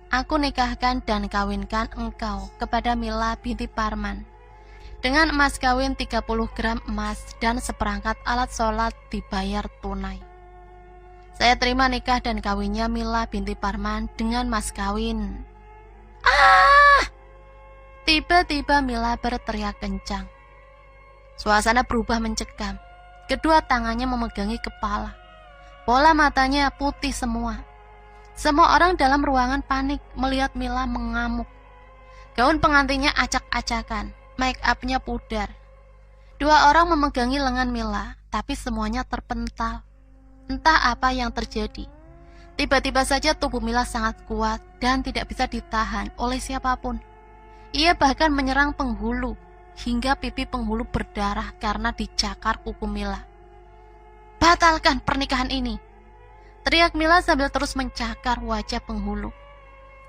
aku nikahkan dan kawinkan engkau kepada Mila binti Parman dengan emas kawin 30 gram emas dan seperangkat alat sholat dibayar tunai. Saya terima nikah dan kawinnya Mila binti Parman dengan mas kawin. Tiba-tiba Mila berteriak kencang. Suasana berubah mencekam. Kedua tangannya memegangi kepala. Bola matanya putih semua. Semua orang dalam ruangan panik melihat Mila mengamuk. Gaun pengantinnya acak-acakan, make up-nya pudar. 2 orang memegangi lengan Mila, tapi semuanya terpental. Entah apa yang terjadi. Tiba-tiba saja tubuh Mila sangat kuat dan tidak bisa ditahan oleh siapapun. Ia bahkan menyerang penghulu, hingga pipi penghulu berdarah karena dicakar kuku Mila. Batalkan pernikahan ini, teriak Mila sambil terus mencakar wajah penghulu.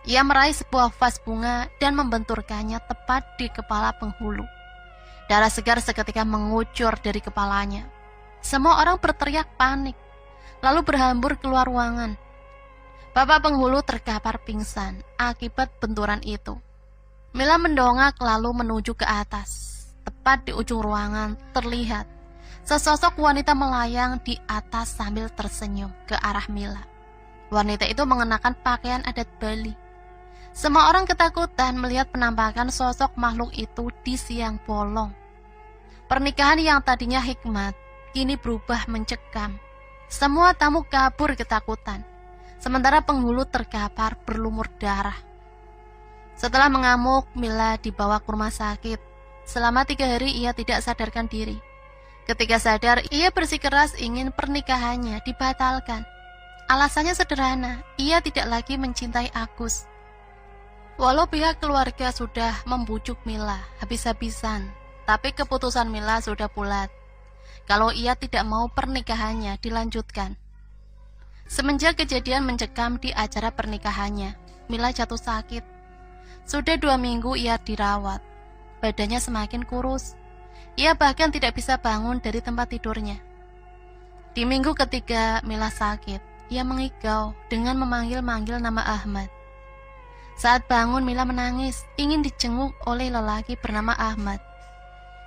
Ia meraih sebuah vas bunga dan membenturkannya tepat di kepala penghulu. Darah segar seketika mengucur dari kepalanya. Semua orang berteriak panik, lalu berhambur keluar ruangan. Bapak penghulu terkapar pingsan akibat benturan itu. Mila mendongak lalu menuju ke atas. Tepat di ujung ruangan terlihat sesosok wanita melayang di atas sambil tersenyum ke arah Mila. Wanita itu mengenakan pakaian adat Bali. Semua orang ketakutan melihat penampakan sosok makhluk itu di siang bolong. Pernikahan yang tadinya hikmat kini berubah mencekam. Semua tamu kabur ketakutan, sementara penghulu terkapar berlumur darah. Setelah mengamuk, Mila dibawa ke rumah sakit. Selama 3 hari ia tidak sadarkan diri. Ketika sadar, ia bersikeras ingin pernikahannya dibatalkan. Alasannya sederhana, ia tidak lagi mencintai Agus. Walau pihak keluarga sudah membujuk Mila habis-habisan, tapi keputusan Mila sudah bulat. Kalau ia tidak mau pernikahannya dilanjutkan. Semenjak kejadian mencekam di acara pernikahannya, Mila jatuh sakit. Sudah 2 minggu ia dirawat. Badannya semakin kurus. Ia bahkan tidak bisa bangun dari tempat tidurnya. Di minggu ketiga Mila sakit, ia mengigau dengan memanggil-manggil nama Ahmad. Saat bangun Mila menangis, ingin dijenguk oleh lelaki bernama Ahmad.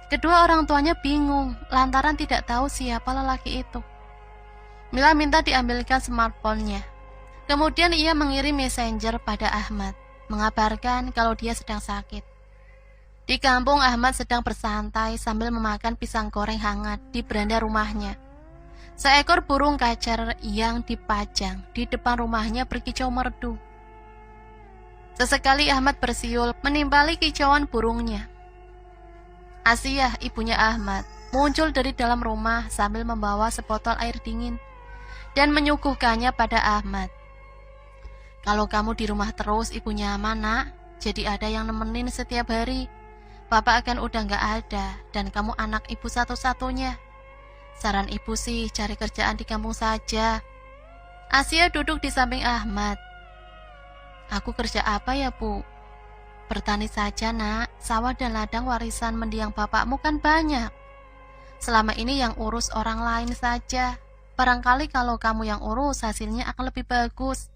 Kedua orang tuanya bingung lantaran tidak tahu siapa lelaki itu. Mila minta diambilkan smartphone-nya. Kemudian ia mengirim messenger pada Ahmad, mengabarkan kalau dia sedang sakit. Di kampung, Ahmad sedang bersantai sambil memakan pisang goreng hangat di beranda rumahnya. Seekor burung kacar yang dipajang di depan rumahnya berkicau merdu. Sesekali Ahmad bersiul menimpali kicauan burungnya. Asia, ibunya Ahmad, muncul dari dalam rumah sambil membawa sebotol air dingin dan menyuguhkannya pada Ahmad. Kalau kamu di rumah terus, ibu nyaman, nak. Jadi ada yang nemenin setiap hari. Bapak akan udah gak ada, dan kamu anak ibu satu-satunya. Saran ibu sih, cari kerjaan di kampung saja. Asia duduk di samping Ahmad. Aku kerja apa ya, Bu? Bertani saja, nak. Sawah dan ladang warisan mendiang bapakmu kan banyak. Selama ini yang urus orang lain saja. Barangkali kalau kamu yang urus, hasilnya akan lebih bagus.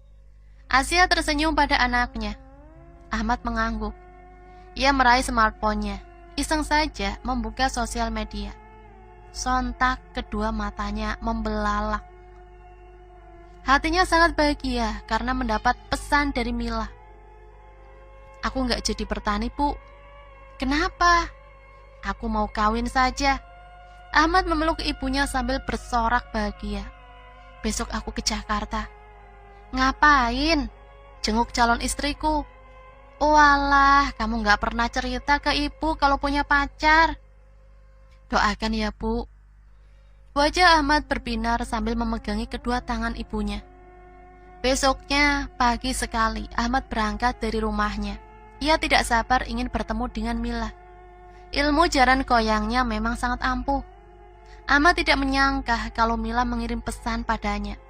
Asia tersenyum pada anaknya. Ahmad mengangguk. Ia meraih smartphone-nya, iseng saja membuka sosial media. Sontak kedua matanya membelalak. Hatinya sangat bahagia karena mendapat pesan dari Mila. Aku gak jadi bertani, Bu. Kenapa? Aku mau kawin saja. Ahmad memeluk ibunya sambil bersorak bahagia. Besok aku ke Jakarta. Ngapain? Jenguk calon istriku. Walah, kamu gak pernah cerita ke ibu kalau punya pacar. Doakan ya, Bu. Wajah Ahmad berbinar sambil memegangi kedua tangan ibunya. Besoknya, pagi sekali, Ahmad berangkat dari rumahnya. Ia tidak sabar ingin bertemu dengan Mila. Ilmu jaran koyangnya memang sangat ampuh. Ahmad tidak menyangka kalau Mila mengirim pesan padanya.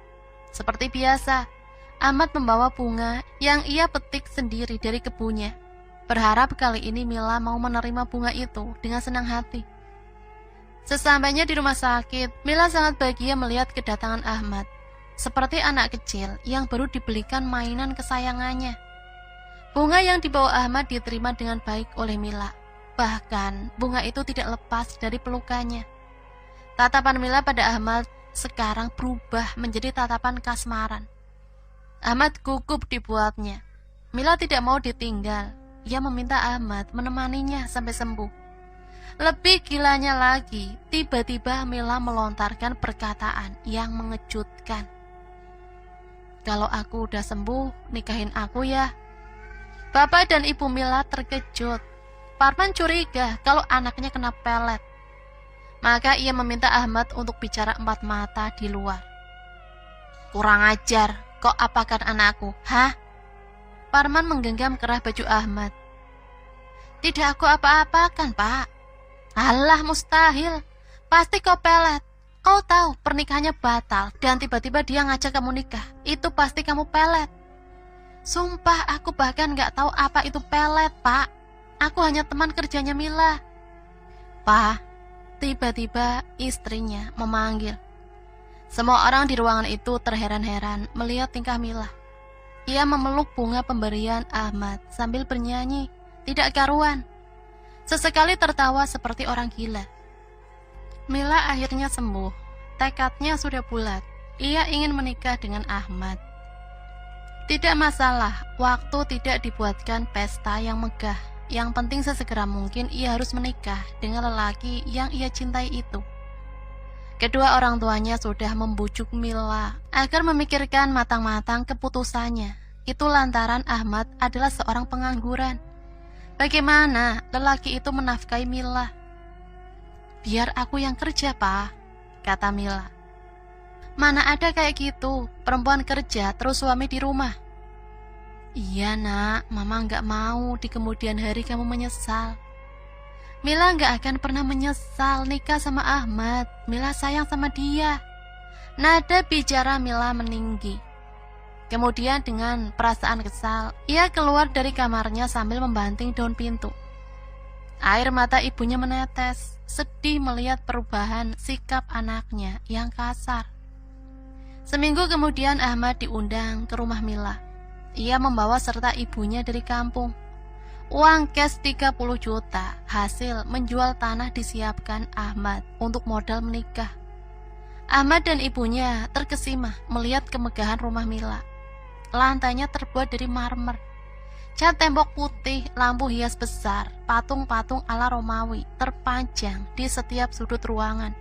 Seperti biasa, Ahmad membawa bunga yang ia petik sendiri dari kebunnya. Berharap kali ini Mila mau menerima bunga itu dengan senang hati. Sesampainya di rumah sakit, Mila sangat bahagia melihat kedatangan Ahmad. Seperti anak kecil yang baru dibelikan mainan kesayangannya. Bunga yang dibawa Ahmad diterima dengan baik oleh Mila. Bahkan bunga itu tidak lepas dari pelukannya. Tatapan Mila pada Ahmad sekarang berubah menjadi tatapan kasmaran. Ahmad gugup dibuatnya. Mila tidak mau ditinggal. Ia meminta Ahmad menemaninya sampai sembuh. Lebih gilanya lagi, tiba-tiba Mila melontarkan perkataan yang mengejutkan. Kalau aku udah sembuh, nikahin aku ya. Bapak dan ibu Mila terkejut. Parman curiga kalau anaknya kena pelet. Maka ia meminta Ahmad untuk bicara empat mata di luar. Kurang ajar. Kok apakan anakku? Hah? Parman menggenggam kerah baju Ahmad. Tidak aku apa-apakan, Pak. Alah, mustahil. Pasti kau pelet. Kau tahu pernikahannya batal dan tiba-tiba dia ngajak kamu nikah. Itu pasti kamu pelet. Sumpah aku bahkan gak tahu apa itu pelet, Pak. Aku hanya teman kerjanya Mila. Pak, tiba-tiba istrinya memanggil. Semua orang di ruangan itu terheran-heran melihat tingkah Mila. Ia memeluk bunga pemberian Ahmad sambil bernyanyi, tidak karuan. Sesekali tertawa seperti orang gila. Mila akhirnya sembuh. Tekadnya sudah bulat. Ia ingin menikah dengan Ahmad. Tidak masalah, waktu tidak dibuatkan pesta yang megah. Yang penting sesegera mungkin ia harus menikah dengan lelaki yang ia cintai itu. Kedua orang tuanya sudah membujuk Mila agar memikirkan matang-matang keputusannya. Itu lantaran Ahmad adalah seorang pengangguran. Bagaimana lelaki itu menafkahi Mila? Biar aku yang kerja, Pak, kata Mila. Mana ada kayak gitu, perempuan kerja terus suami di rumah. Iya nak, mama gak mau di kemudian hari kamu menyesal. Mila gak akan pernah menyesal nikah sama Ahmad. Mila sayang sama dia. Nada bicara Mila meninggi. Kemudian dengan perasaan kesal, ia keluar dari kamarnya sambil membanting daun pintu. Air mata ibunya menetes, sedih melihat perubahan sikap anaknya yang kasar. Seminggu kemudian Ahmad diundang ke rumah Mila. Ia membawa serta ibunya dari kampung. Uang cash 30 juta hasil menjual tanah disiapkan Ahmad untuk modal menikah. Ahmad dan ibunya terkesima melihat kemegahan rumah Mila. Lantainya terbuat dari marmer. Cat tembok putih, lampu hias besar, patung-patung ala Romawi terpanjang di setiap sudut ruangan.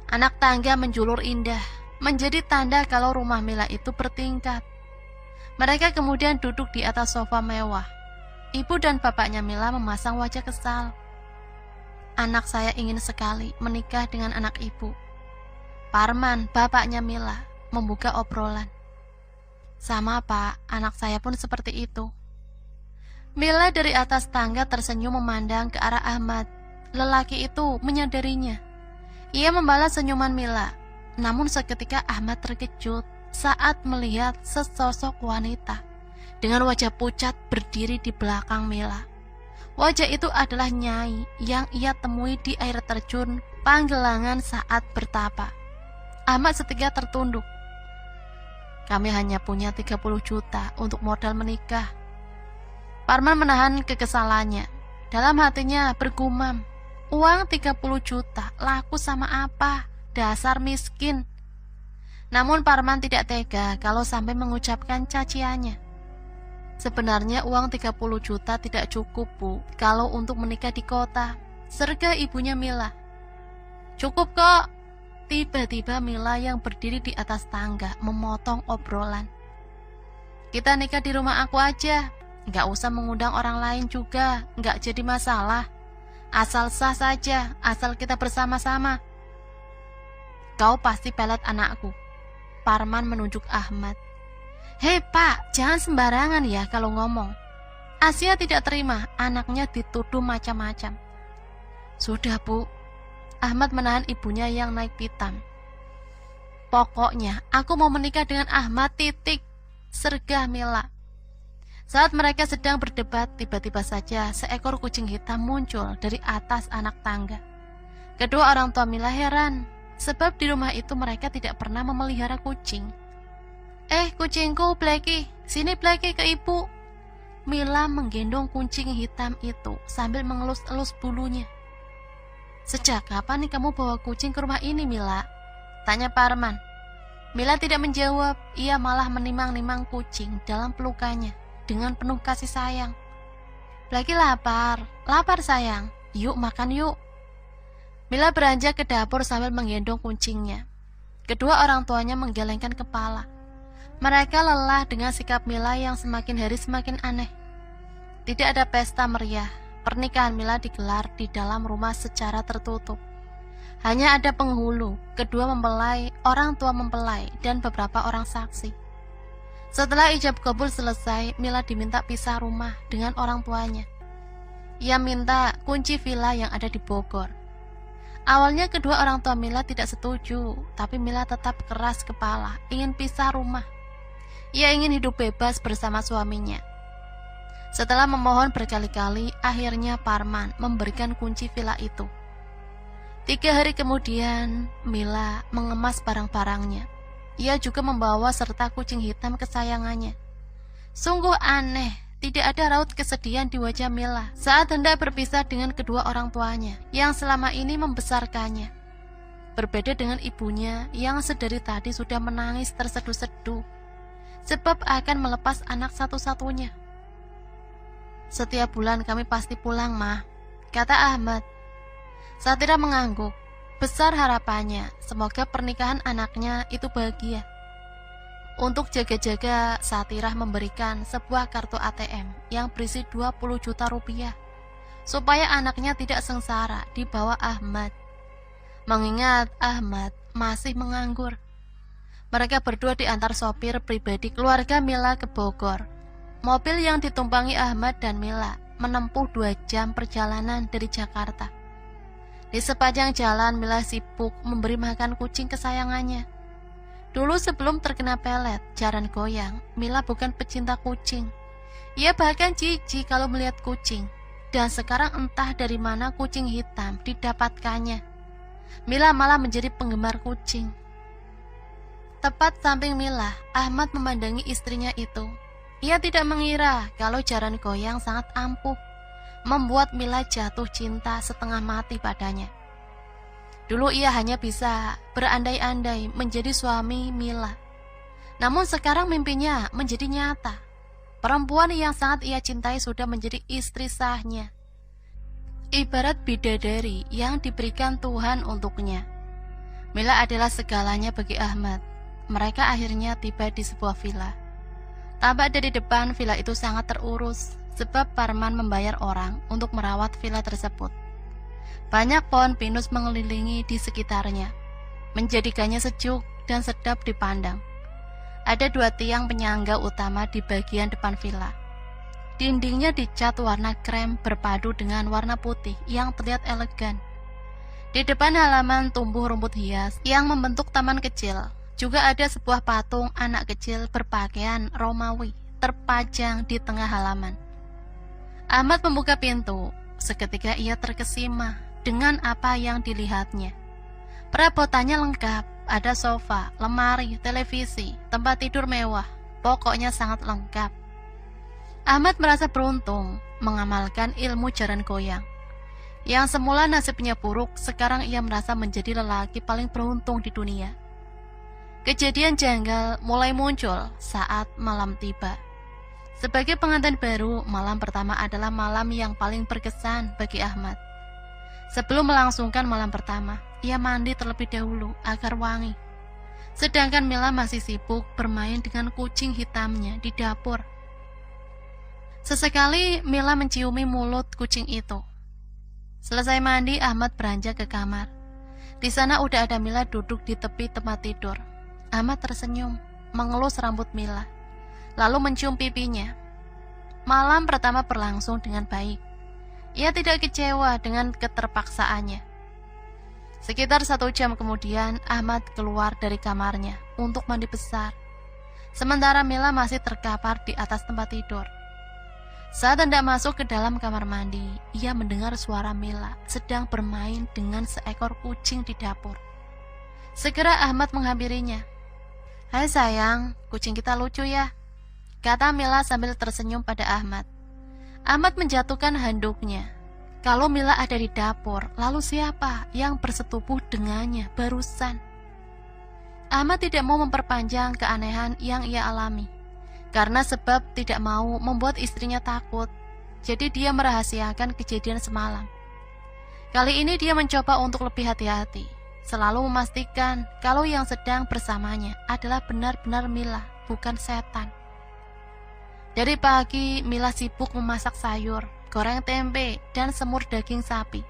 Anak tangga menjulur indah, menjadi tanda kalau rumah Mila itu bertingkat. Mereka kemudian duduk di atas sofa mewah. Ibu dan bapaknya Mila memasang wajah kesal. Anak saya ingin sekali menikah dengan anak ibu. Parman, bapaknya Mila, membuka obrolan. Sama Pak, anak saya pun seperti itu. Mila dari atas tangga tersenyum memandang ke arah Ahmad. Lelaki itu menyadarinya. Ia membalas senyuman Mila. Namun seketika Ahmad terkejut saat melihat sesosok wanita dengan wajah pucat berdiri di belakang Mila. Wajah itu adalah Nyai yang ia temui di air terjun Panggelangan saat bertapa. Ahmad seketika tertunduk. Kami hanya punya 30 juta untuk modal menikah. Parman menahan kekesalannya. Dalam hatinya bergumam, uang 30 juta laku sama apa? Dasar miskin. Namun Parman tidak tega kalau sampai mengucapkan caciannya. Sebenarnya uang 30 juta tidak cukup, Bu, kalau untuk menikah di kota, serga ibunya Mila. Cukup kok. Tiba-tiba Mila yang berdiri di atas tangga memotong obrolan. Kita nikah di rumah aku aja. Nggak usah mengundang orang lain juga, nggak jadi masalah. Asal sah saja, asal kita bersama-sama. Kau pasti pelet anakku. Parman menunjuk Ahmad. Hei Pak, jangan sembarangan ya kalau ngomong. Asia tidak terima, anaknya dituduh macam-macam. Sudah Bu. Ahmad menahan ibunya yang naik pitam. Pokoknya aku mau menikah dengan Ahmad, titik. Sergah Mila. Saat mereka sedang berdebat, tiba-tiba saja seekor kucing hitam muncul dari atas anak tangga. Kedua orang tua Mila heran, sebab di rumah itu mereka tidak pernah memelihara kucing. Kucingku, Blackie, sini Blackie ke ibu. Mila menggendong kucing hitam itu sambil mengelus-elus bulunya. Sejak kapan nih kamu bawa kucing ke rumah ini, Mila? Tanya Parman. Mila tidak menjawab, ia malah menimang-nimang kucing dalam pelukannya dengan penuh kasih sayang. Blackie lapar sayang, yuk makan yuk. Mila beranjak ke dapur sambil menggendong kucingnya. Kedua orang tuanya menggelengkan kepala. Mereka lelah dengan sikap Mila yang semakin hari semakin aneh. Tidak ada pesta meriah. Pernikahan Mila digelar di dalam rumah secara tertutup. Hanya ada penghulu, kedua mempelai, orang tua mempelai, dan beberapa orang saksi. Setelah ijab kabul selesai, Mila diminta pisah rumah dengan orang tuanya. Ia minta kunci villa yang ada di Bogor. Awalnya kedua orang tua Mila tidak setuju, tapi Mila tetap keras kepala, ingin pisah rumah. Ia ingin hidup bebas bersama suaminya. Setelah memohon berkali-kali, akhirnya Parman memberikan kunci villa itu. 3 hari kemudian, Mila mengemas barang-barangnya. Ia juga membawa serta kucing hitam kesayangannya. Sungguh aneh, tidak ada raut kesedihan di wajah Mila saat hendak berpisah dengan kedua orang tuanya yang selama ini membesarkannya. Berbeda dengan ibunya yang sedari tadi sudah menangis terseduh-seduh, sebab akan melepas anak satu-satunya. Setiap bulan kami pasti pulang, Mah, kata Ahmad. Satira mengangguk. Besar harapannya, semoga pernikahan anaknya itu bahagia. Untuk jaga-jaga, Satirah memberikan sebuah kartu ATM yang berisi 20 juta rupiah, supaya anaknya tidak sengsara di bawah Ahmad. Mengingat Ahmad masih menganggur, mereka berdua diantar sopir pribadi keluarga Mila ke Bogor. Mobil yang ditumpangi Ahmad dan Mila menempuh 2 jam perjalanan dari Jakarta. Di sepanjang jalan Mila sibuk memberi makan kucing kesayangannya. Dulu sebelum terkena pelet jaran goyang, Mila bukan pecinta kucing. Ia bahkan jijik kalau melihat kucing. Dan sekarang entah dari mana kucing hitam didapatkannya. Mila malah menjadi penggemar kucing. Tepat samping Mila, Ahmad memandangi istrinya itu. Ia tidak mengira kalau jaran goyang sangat ampuh, membuat Mila jatuh cinta setengah mati padanya. Dulu ia hanya bisa berandai-andai menjadi suami Mila. Namun sekarang mimpinya menjadi nyata. Perempuan yang sangat ia cintai sudah menjadi istri sahnya. Ibarat bidadari yang diberikan Tuhan untuknya. Mila adalah segalanya bagi Ahmad. Mereka akhirnya tiba di sebuah villa. Tampak dari depan villa itu sangat terurus, sebab Parman membayar orang untuk merawat villa tersebut. Banyak pohon pinus mengelilingi di sekitarnya, menjadikannya sejuk dan sedap dipandang. Ada 2 tiang penyangga utama di bagian depan villa. Dindingnya dicat warna krem berpadu dengan warna putih yang terlihat elegan. Di depan halaman tumbuh rumput hias yang membentuk taman kecil. Juga ada sebuah patung anak kecil berpakaian Romawi terpajang di tengah halaman. Ahmad membuka pintu. Seketika ia terkesima dengan apa yang dilihatnya. Perabotannya lengkap, ada sofa, lemari, televisi, tempat tidur mewah. Pokoknya sangat lengkap. Ahmad merasa beruntung mengamalkan ilmu jaran goyang. Yang semula nasibnya buruk, sekarang ia merasa menjadi lelaki paling beruntung di dunia. Kejadian janggal mulai muncul saat malam tiba. Sebagai pengantin baru, malam pertama adalah malam yang paling berkesan bagi Ahmad. Sebelum melangsungkan malam pertama, ia mandi terlebih dahulu agar wangi. Sedangkan Mila masih sibuk bermain dengan kucing hitamnya di dapur. Sesekali Mila menciumi mulut kucing itu. Selesai mandi, Ahmad beranjak ke kamar. Di sana udah ada Mila duduk di tepi tempat tidur. Ahmad tersenyum, mengelus rambut Mila, lalu mencium pipinya. Malam pertama berlangsung dengan baik. Ia tidak kecewa dengan keterpaksaannya. Sekitar 1 jam kemudian, Ahmad keluar dari kamarnya untuk mandi besar. Sementara Mila masih terkapar di atas tempat tidur. Saat hendak masuk ke dalam kamar mandi, ia mendengar suara Mila sedang bermain dengan seekor kucing di dapur. Segera Ahmad menghampirinya. "Hai sayang, kucing kita lucu ya," kata Mila sambil tersenyum pada Ahmad. Ahmad menjatuhkan handuknya. Kalau Mila ada di dapur, lalu siapa yang bersetubuh dengannya barusan? Ahmad tidak mau memperpanjang keanehan yang ia alami. Karena sebab tidak mau membuat istrinya takut, jadi dia merahasiakan kejadian semalam. Kali ini dia mencoba untuk lebih hati-hati, selalu memastikan kalau yang sedang bersamanya adalah benar-benar Mila, bukan setan. Dari pagi, Mila sibuk memasak sayur, goreng tempe, dan semur daging sapi.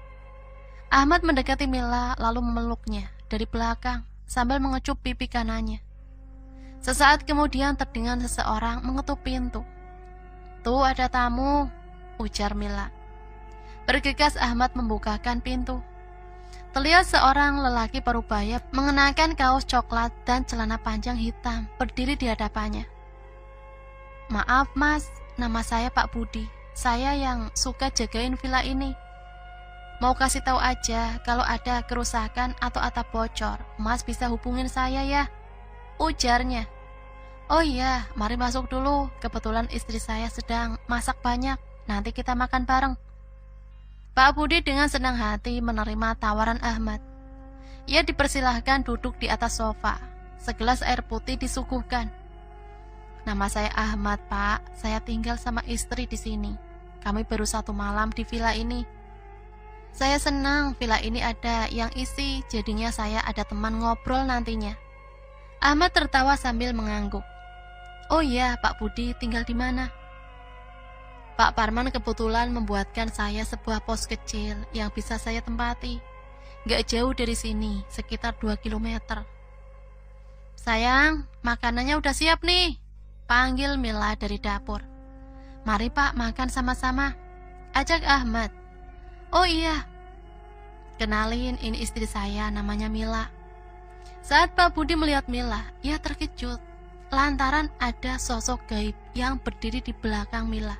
Ahmad mendekati Mila lalu memeluknya dari belakang sambil mengecup pipi kanannya. Sesaat kemudian terdengar seseorang mengetuk pintu. "Tuh ada tamu," ujar Mila. Bergegas Ahmad membukakan pintu. Terlihat seorang lelaki parubaya mengenakan kaos coklat dan celana panjang hitam berdiri di hadapannya. "Maaf mas, nama saya Pak Budi. Saya yang suka jagain villa ini. Mau kasih tahu aja kalau ada kerusakan atau atap bocor, mas bisa hubungin saya ya," ujarnya. "Oh iya, mari masuk dulu. Kebetulan istri saya sedang masak banyak. Nanti kita makan bareng." Pak Budi dengan senang hati menerima tawaran Ahmad. Ia dipersilahkan duduk di atas sofa. Segelas air putih disuguhkan. "Nama saya Ahmad, Pak. Saya tinggal sama istri di sini. Kami baru 1 malam di villa ini. Saya senang villa ini ada yang isi, jadinya saya ada teman ngobrol nantinya." Ahmad tertawa sambil mengangguk. "Oh iya, Pak Budi tinggal di mana?" "Pak Parman kebetulan membuatkan saya sebuah pos kecil yang bisa saya tempati. Gak jauh dari sini, sekitar 2 kilometer. Sayang, makanannya udah siap nih," panggil Mila dari dapur. "Mari Pak makan sama-sama," ajak Ahmad. "Oh iya, kenalin ini istri saya namanya Mila." Saat Pak Budi melihat Mila, ia terkejut lantaran ada sosok gaib yang berdiri di belakang Mila.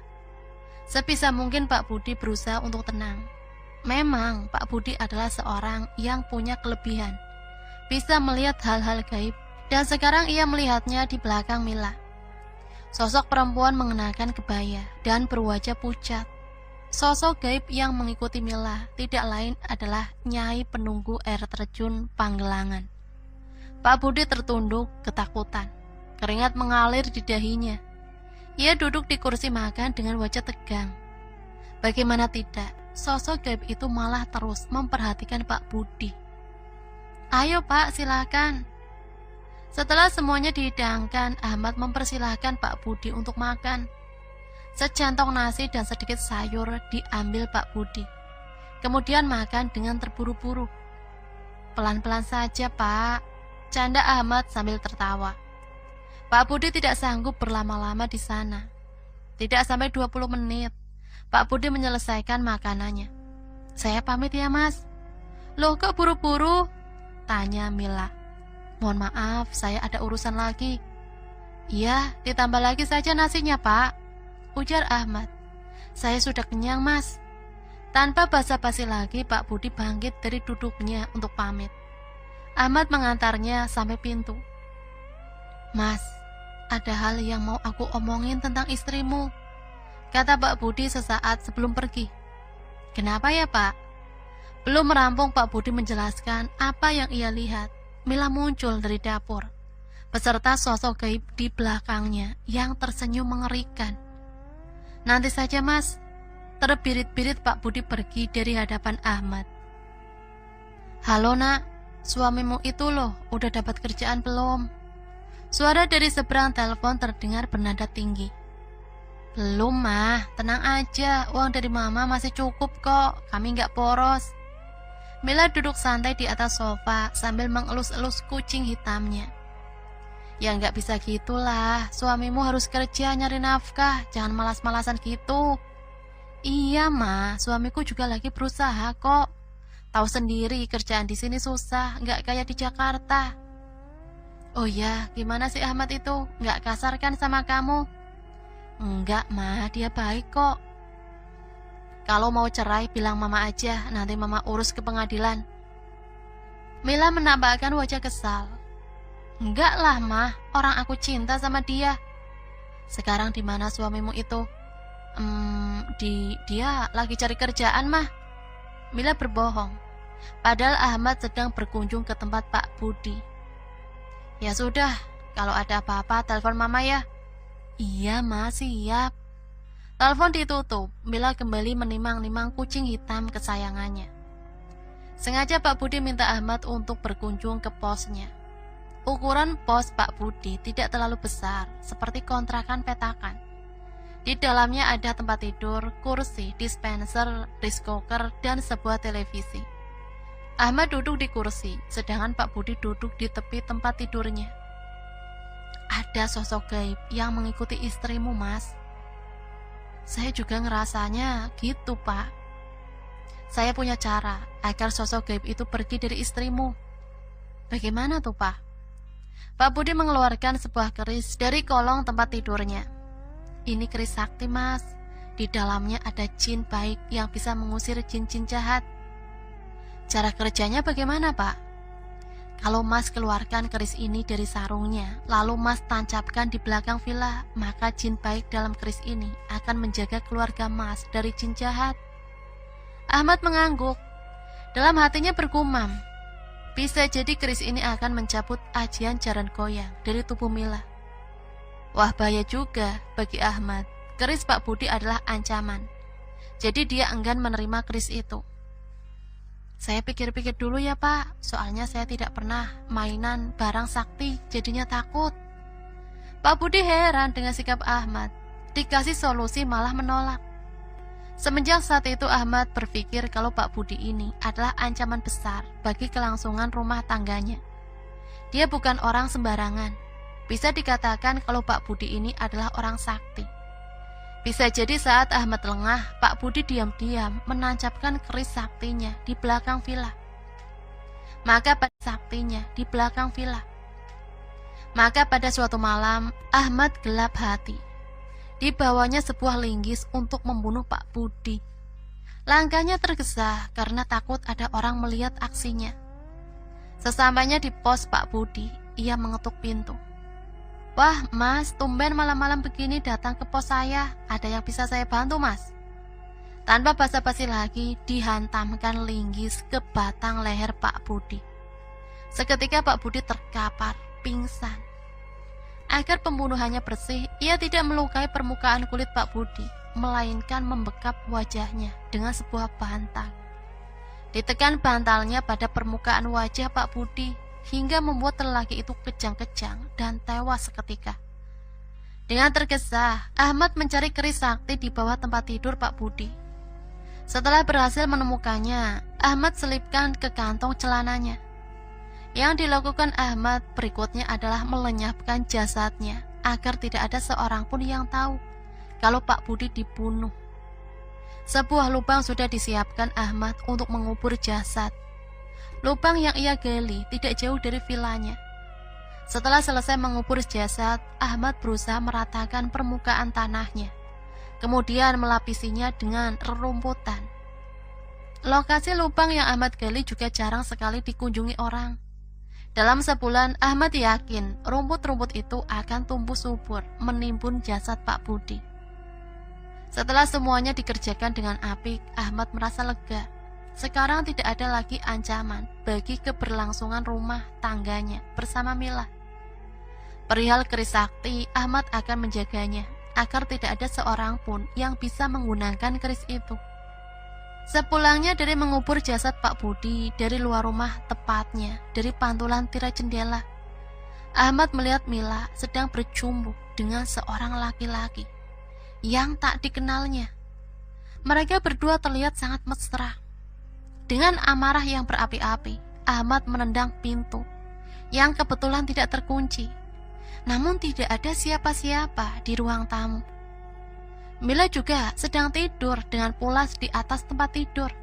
Sebisa mungkin Pak Budi berusaha untuk tenang. Memang Pak Budi adalah seorang yang punya kelebihan, bisa melihat hal-hal gaib, dan sekarang ia melihatnya di belakang Mila. Sosok perempuan mengenakan kebaya dan berwajah pucat. Sosok gaib yang mengikuti Mila tidak lain adalah Nyai penunggu air terjun Panggelangan. Pak Budi tertunduk ketakutan. Keringat mengalir di dahinya. Ia duduk di kursi makan dengan wajah tegang. Bagaimana tidak, sosok gaib itu malah terus memperhatikan Pak Budi. "Ayo Pak, silakan." Setelah semuanya dihidangkan, Ahmad mempersilahkan Pak Budi untuk makan. Secantong nasi dan sedikit sayur diambil Pak Budi. Kemudian makan dengan terburu-buru. "Pelan-pelan saja Pak," canda Ahmad sambil tertawa. Pak Budi tidak sanggup berlama-lama di sana. Tidak sampai 20 menit, Pak Budi menyelesaikan makanannya. "Saya pamit ya Mas." "Loh kok buru-buru?" tanya Mila. "Mohon maaf, saya ada urusan lagi." "Iya, ditambah lagi saja nasinya Pak," ujar Ahmad. "Saya sudah kenyang Mas." Tanpa basa-basi lagi, Pak Budi bangkit dari duduknya untuk pamit. Ahmad mengantarnya sampai pintu. "Mas, ada hal yang mau aku omongin tentang istrimu," kata Pak Budi sesaat sebelum pergi. "Kenapa ya Pak?" Belum merampung Pak Budi menjelaskan apa yang ia lihat, Mila muncul dari dapur, beserta sosok gaib di belakangnya yang tersenyum mengerikan. "Nanti saja Mas." Terbirit-birit Pak Budi pergi dari hadapan Ahmad. "Halo nak, suamimu itu loh, udah dapat kerjaan belum?" Suara dari seberang telepon terdengar bernada tinggi. "Belum mah, tenang aja, uang dari mama masih cukup kok, kami nggak boros." Mila duduk santai di atas sofa sambil mengelus-elus kucing hitamnya. "Ya nggak bisa gitulah, suamimu harus kerja nyari nafkah, jangan malas-malasan gitu." "Iya ma, suamiku juga lagi berusaha kok. Tahu sendiri kerjaan di sini susah, nggak kayak di Jakarta." "Oh ya, gimana sih Ahmad itu? Nggak kasar kan sama kamu?" "Enggak ma, dia baik kok." "Kalau mau cerai bilang mama aja, nanti mama urus ke pengadilan." Mila menampakkan wajah kesal. "Enggak lah ma, orang aku cinta sama dia." "Sekarang di mana suamimu itu?" Dia lagi cari kerjaan mah." Mila berbohong, padahal Ahmad sedang berkunjung ke tempat Pak Budi. "Ya sudah, kalau ada apa-apa telepon mama ya." "Iya ma, siap." Telepon ditutup, Mila kembali menimang-nimang kucing hitam kesayangannya. Sengaja Pak Budi minta Ahmad untuk berkunjung ke posnya. Ukuran pos Pak Budi tidak terlalu besar, seperti kontrakan petakan. Di dalamnya ada tempat tidur, kursi, dispenser, rice cooker, dan sebuah televisi. Ahmad duduk di kursi, sedangkan Pak Budi duduk di tepi tempat tidurnya. "Ada sosok gaib yang mengikuti istrimu, Mas." "Saya juga ngerasanya gitu, Pak. Saya punya cara agar sosok gaib itu pergi dari istrimu." "Bagaimana tuh, Pak?" Pak Budi mengeluarkan sebuah keris dari kolong tempat tidurnya. "Ini keris sakti Mas, di dalamnya ada jin baik yang bisa mengusir jin-jin jahat." "Cara kerjanya bagaimana Pak?" "Kalau Mas keluarkan keris ini dari sarungnya, lalu Mas tancapkan di belakang villa, maka jin baik dalam keris ini akan menjaga keluarga Mas dari jin jahat." Ahmad mengangguk. Dalam hatinya bergumam, bisa jadi keris ini akan mencabut ajian jaran goyang dari tubuh Mila. Wah, bahaya juga bagi Ahmad. Keris Pak Budi adalah ancaman. Jadi dia enggan menerima keris itu. "Saya pikir-pikir dulu ya Pak, soalnya saya tidak pernah mainan barang sakti, jadinya takut." Pak Budi heran dengan sikap Ahmad. Dikasih solusi malah menolak. Semenjak saat itu Ahmad berpikir kalau Pak Budi ini adalah ancaman besar bagi kelangsungan rumah tangganya. Dia bukan orang sembarangan. Bisa dikatakan kalau Pak Budi ini adalah orang sakti. Bisa jadi saat Ahmad lengah, Pak Budi diam-diam menancapkan keris saktinya di belakang villa. Maka pada suatu malam, Ahmad gelap hati. Dibawanya sebuah linggis untuk membunuh Pak Budi. Langkahnya tergesa karena takut ada orang melihat aksinya. Sesampainya di pos Pak Budi, ia mengetuk pintu. "Wah Mas, tumben malam-malam begini datang ke pos saya. Ada yang bisa saya bantu Mas?" Tanpa basa-basi lagi, dihantamkan linggis ke batang leher Pak Budi. Seketika Pak Budi terkapar, pingsan. Agar pembunuhannya bersih, ia tidak melukai permukaan kulit Pak Budi, melainkan membekap wajahnya dengan sebuah bantal. Ditekan bantalnya pada permukaan wajah Pak Budi hingga membuat lelaki itu kejang-kejang dan tewas seketika. Dengan tergesa, Ahmad mencari keris sakti di bawah tempat tidur Pak Budi. Setelah berhasil menemukannya, Ahmad selipkan ke kantong celananya. Yang dilakukan Ahmad berikutnya adalah melenyapkan jasadnya agar tidak ada seorang pun yang tahu kalau Pak Budi dibunuh. Sebuah lubang sudah disiapkan Ahmad untuk mengubur jasad. Lubang yang ia gali tidak jauh dari vilanya. Setelah selesai mengubur jasad, Ahmad berusaha meratakan permukaan tanahnya, kemudian melapisinya dengan rerumputan. Lokasi lubang yang Ahmad gali juga jarang sekali dikunjungi orang. Dalam sebulan, Ahmad yakin rumput-rumput itu akan tumbuh subur menimbun jasad Pak Budi. Setelah semuanya dikerjakan dengan apik, Ahmad merasa lega. Sekarang tidak ada lagi ancaman bagi keberlangsungan rumah tangganya bersama Mila. Perihal keris sakti, Ahmad akan menjaganya agar tidak ada seorang pun yang bisa menggunakan keris itu. Sepulangnya dari mengubur jasad Pak Budi dari luar rumah, tepatnya dari pantulan tirai jendela, Ahmad melihat Mila sedang berjumbu dengan seorang laki-laki yang tak dikenalnya. Mereka berdua terlihat sangat mesra. Dengan amarah yang berapi-api, Ahmad menendang pintu yang kebetulan tidak terkunci. Namun tidak ada siapa-siapa di ruang tamu. Mila juga sedang tidur dengan pulas di atas tempat tidur.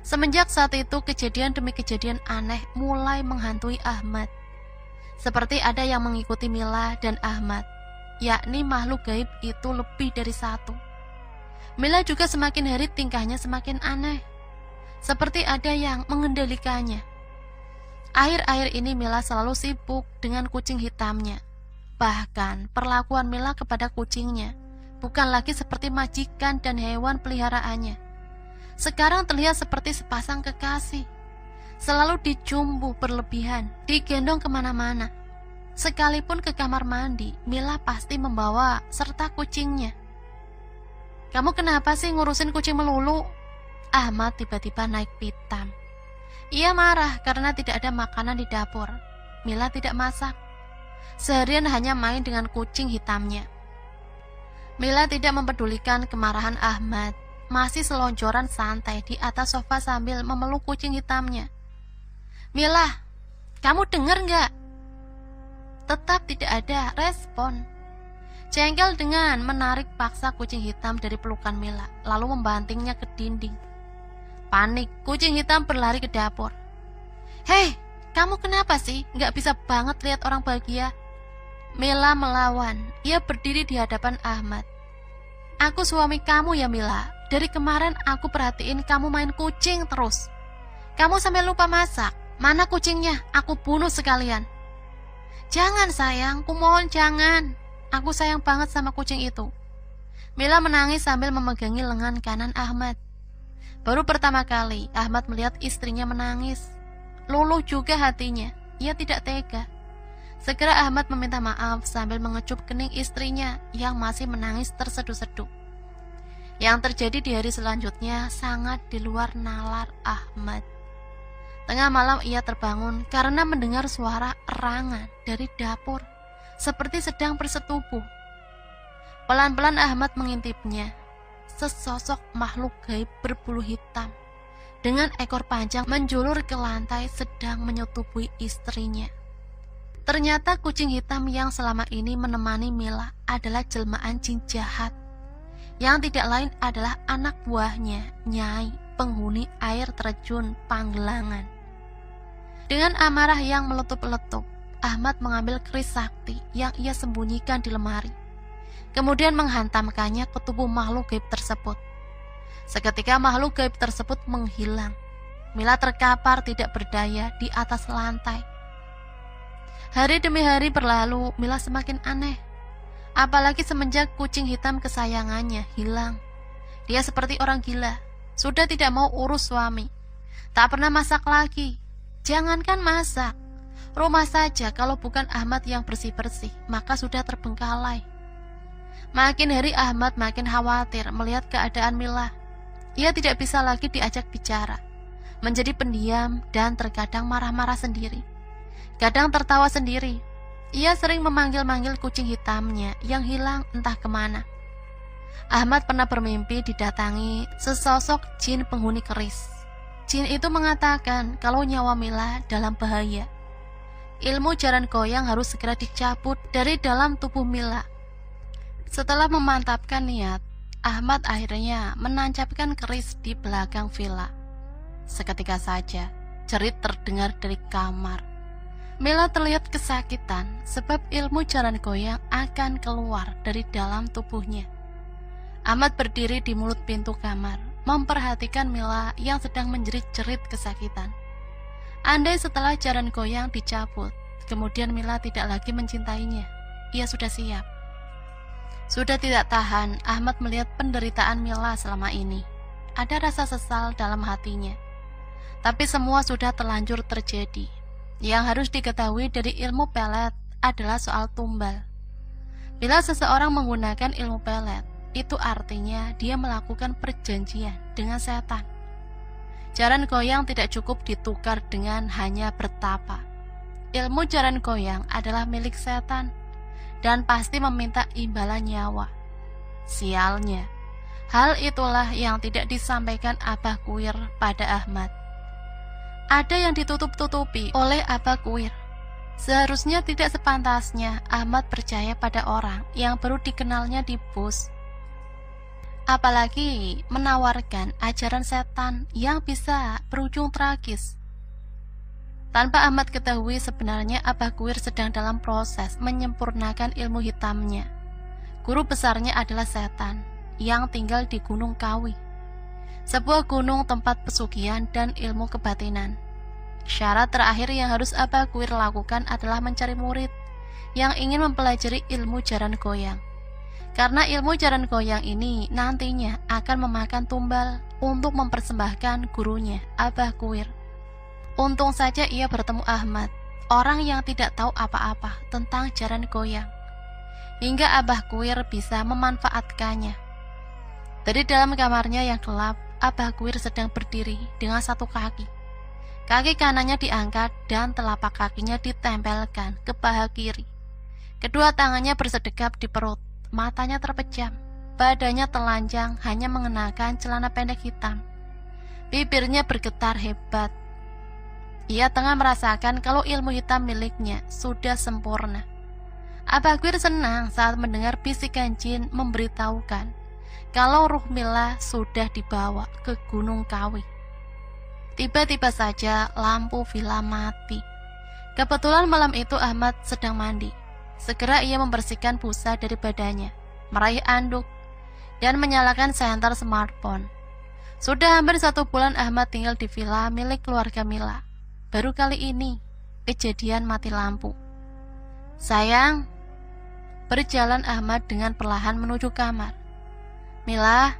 Semenjak saat itu, kejadian demi kejadian aneh mulai menghantui Ahmad. Seperti ada yang mengikuti Mila dan Ahmad, yakni makhluk gaib itu lebih dari satu. Mila juga semakin hari tingkahnya semakin aneh, seperti ada yang mengendalikannya. Akhir-akhir ini Mila selalu sibuk dengan kucing hitamnya. Bahkan perlakuan Mila kepada kucingnya bukan lagi seperti majikan dan hewan peliharaannya. Sekarang terlihat seperti sepasang kekasih. Selalu dicumbu berlebihan, digendong kemana-mana. Sekalipun ke kamar mandi, Mila pasti membawa serta kucingnya. "Kamu kenapa sih ngurusin kucing melulu?" Ahmad tiba-tiba naik pitam. Ia marah karena tidak ada makanan di dapur. Mila tidak masak. Seharian hanya main dengan kucing hitamnya. Mila tidak mempedulikan kemarahan Ahmad, masih selonjoran santai di atas sofa sambil memeluk kucing hitamnya. "Mila, kamu dengar nggak?" Tetap tidak ada respon. Jengkel dengan menarik paksa kucing hitam dari pelukan Mila, lalu membantingnya ke dinding. Panik, kucing hitam berlari ke dapur. "Hei, kamu kenapa sih? Nggak bisa banget lihat orang bahagia." Mila melawan. Ia berdiri di hadapan Ahmad. "Aku suami kamu ya Mila. Dari kemarin aku perhatiin kamu main kucing terus. Kamu sampai lupa masak. Mana kucingnya? Aku bunuh sekalian." "Jangan sayang, kumohon jangan. Aku sayang banget sama kucing itu." Mila menangis sambil memegangi lengan kanan Ahmad. Baru pertama kali Ahmad melihat istrinya menangis. Luluh juga hatinya. Ia tidak tega. Segera Ahmad meminta maaf sambil mengecup kening istrinya yang masih menangis terseduh-seduh. Yang terjadi di hari selanjutnya sangat di luar nalar Ahmad. Tengah malam ia terbangun karena mendengar suara erangan dari dapur, seperti sedang bersetubuh. Pelan-pelan Ahmad mengintipnya. Sesosok makhluk gaib berbulu hitam dengan ekor panjang menjulur ke lantai sedang menyetubuhi istrinya. Ternyata kucing hitam yang selama ini menemani Mila adalah jelmaan jin jahat, yang tidak lain adalah anak buahnya, Nyai, penghuni air terjun Panggelangan. Dengan amarah yang meletup-letup, Ahmad mengambil keris sakti yang ia sembunyikan di lemari, kemudian menghantamkannya ke tubuh makhluk gaib tersebut. Seketika makhluk gaib tersebut menghilang. Mila terkapar tidak berdaya di atas lantai. Hari demi hari berlalu, Mila semakin aneh. Apalagi semenjak kucing hitam kesayangannya hilang. Dia seperti orang gila, sudah tidak mau urus suami. Tak pernah masak lagi. Jangankan masak, Rumah saja kalau bukan Ahmad yang bersih-bersih, maka sudah terbengkalai. Makin hari Ahmad makin khawatir melihat keadaan Mila. Ia tidak bisa lagi diajak bicara, menjadi pendiam dan terkadang marah-marah sendiri. Kadang tertawa sendiri. Ia sering memanggil-manggil kucing hitamnya yang hilang entah kemana. Ahmad pernah bermimpi didatangi sesosok jin penghuni keris. Jin itu mengatakan kalau nyawa Mila dalam bahaya. Ilmu jaran goyang harus segera dicabut dari dalam tubuh Mila. Setelah memantapkan niat, Ahmad akhirnya menancapkan keris di belakang villa. Seketika saja, jerit terdengar dari kamar. Mila terlihat kesakitan sebab ilmu jaran goyang akan keluar dari dalam tubuhnya. Ahmad berdiri di mulut pintu kamar, memperhatikan Mila yang sedang menjerit-jerit kesakitan. Andai setelah jaran goyang dicabut, kemudian Mila tidak lagi mencintainya, ia sudah siap. Sudah tidak tahan, Ahmad melihat penderitaan Mila selama ini. Ada rasa sesal dalam hatinya. Tapi semua sudah terlanjur terjadi. Yang harus diketahui dari ilmu pelet adalah soal tumbal. Bila seseorang menggunakan ilmu pelet, itu artinya dia melakukan perjanjian dengan setan. Jaran goyang tidak cukup ditukar dengan hanya bertapa. Ilmu jaran goyang adalah milik setan dan pasti meminta imbalan nyawa. Sialnya, hal itulah yang tidak disampaikan Abah Kuir pada Ahmad. Ada yang ditutup-tutupi oleh Abah Kuir. Seharusnya tidak sepantasnya Ahmad percaya pada orang yang baru dikenalnya di bus. Apalagi menawarkan ajaran setan yang bisa berujung tragis. Tanpa Ahmad ketahui, sebenarnya Abah Kuir sedang dalam proses menyempurnakan ilmu hitamnya. Guru besarnya adalah setan yang tinggal di Gunung Kawi, sebuah gunung tempat pesugihan dan ilmu kebatinan. Syarat terakhir yang harus Abah Kuir lakukan adalah mencari murid yang ingin mempelajari ilmu jaran goyang. Karena ilmu jaran goyang ini nantinya akan memakan tumbal untuk mempersembahkan gurunya, Abah Kuir. Untung saja ia bertemu Ahmad, orang yang tidak tahu apa-apa tentang jaran goyang, hingga Abah Kuir bisa memanfaatkannya. Dari dalam kamarnya yang gelap, Abah Kuir sedang berdiri dengan satu kaki. Kaki kanannya diangkat dan telapak kakinya ditempelkan ke paha kiri. Kedua tangannya bersedekap di perut. Matanya terpejam, badannya telanjang, hanya mengenakan celana pendek hitam. Bibirnya bergetar hebat. Ia tengah merasakan kalau ilmu hitam miliknya sudah sempurna. Abah Kuir senang saat mendengar bisikan jin memberitahukan kalau ruh Mila sudah dibawa ke Gunung Kawi. Tiba-tiba saja lampu villa mati. Kebetulan malam itu Ahmad sedang mandi. Segera ia membersihkan busa dari badannya, meraih anduk, dan menyalakan senter smartphone. Sudah hampir 1 bulan Ahmad tinggal di villa milik keluarga Mila. Baru kali ini kejadian mati lampu. Sayang, berjalan Ahmad dengan perlahan menuju kamar. Mila,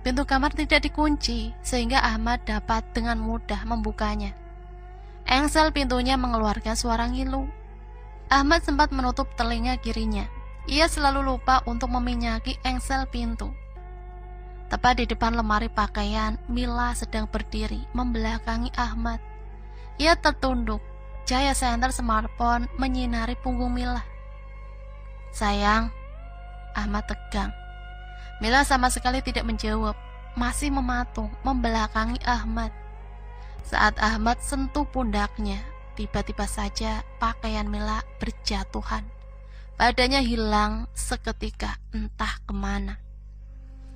pintu kamar tidak dikunci sehingga Ahmad dapat dengan mudah membukanya. Engsel pintunya mengeluarkan suara ngilu. Ahmad sempat menutup telinga kirinya. Ia selalu lupa untuk meminyaki engsel pintu. Tepat di depan lemari pakaian, Mila sedang berdiri membelakangi Ahmad. Ia tertunduk. Cahaya senter smartphone menyinari punggung Mila. Sayang, Ahmad tegang. Mila sama sekali tidak menjawab, masih mematung membelakangi Ahmad. Saat Ahmad sentuh pundaknya, tiba-tiba saja pakaian Mila berjatuhan. Badannya hilang seketika entah kemana.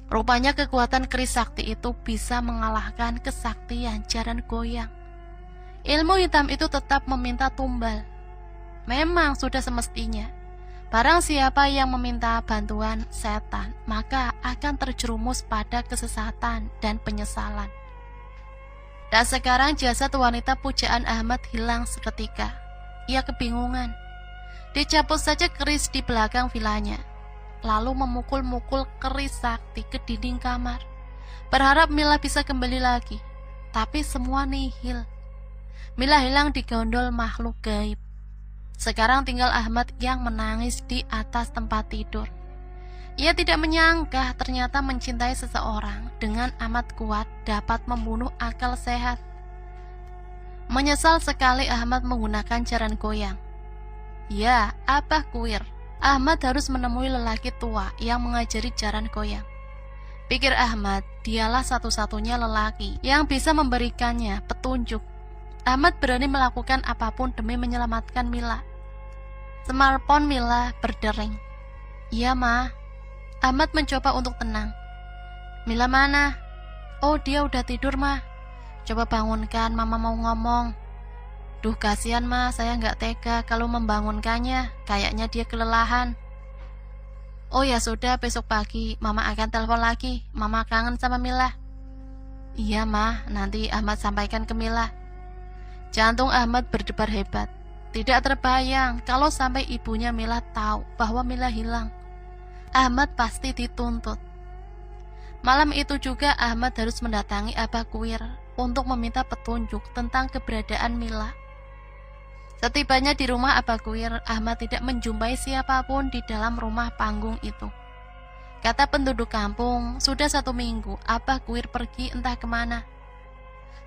Rupanya kekuatan keris sakti itu bisa mengalahkan kesaktian jaran goyang. Ilmu hitam itu tetap meminta tumbal. Memang sudah semestinya. Barang siapa yang meminta bantuan setan, maka akan terjerumus pada kesesatan dan penyesalan. Dan sekarang jasad wanita pujaan Ahmad hilang seketika. Ia kebingungan. Dicabut saja keris di belakang vilanya, lalu memukul-mukul keris sakti ke dinding kamar, berharap Mila bisa kembali lagi. Tapi semua nihil. Mila hilang digondol makhluk gaib. Sekarang tinggal Ahmad yang menangis di atas tempat tidur. Ia tidak menyangka ternyata mencintai seseorang dengan amat kuat dapat membunuh akal sehat. Menyesal sekali Ahmad menggunakan jaran goyang. Ya, Abah Kuir. Ahmad harus menemui lelaki tua yang mengajari jaran goyang. Pikir Ahmad, dialah satu-satunya lelaki yang bisa memberikannya petunjuk. Ahmad berani melakukan apapun demi menyelamatkan Mila. Smartphone Mila berdering. Iya, Ma. Ahmad mencoba untuk tenang. Mila mana? Oh, dia udah tidur, Ma. Coba bangunkan, Mama mau ngomong. Duh, kasihan, Ma. Saya nggak tega kalau membangunkannya. Kayaknya dia kelelahan. Oh ya sudah, besok pagi Mama akan telepon lagi. Mama kangen sama Mila. Iya, Ma. Nanti Ahmad sampaikan ke Mila. Jantung Ahmad berdebar hebat. Tidak terbayang kalau sampai ibunya Mila tahu bahwa Mila hilang. Ahmad pasti dituntut. Malam itu juga Ahmad harus mendatangi Abah Kuir untuk meminta petunjuk tentang keberadaan Mila. Setibanya di rumah Abah Kuir, Ahmad tidak menjumpai siapapun di dalam rumah panggung itu. Kata penduduk kampung, sudah 1 minggu Abah Kuir pergi entah kemana.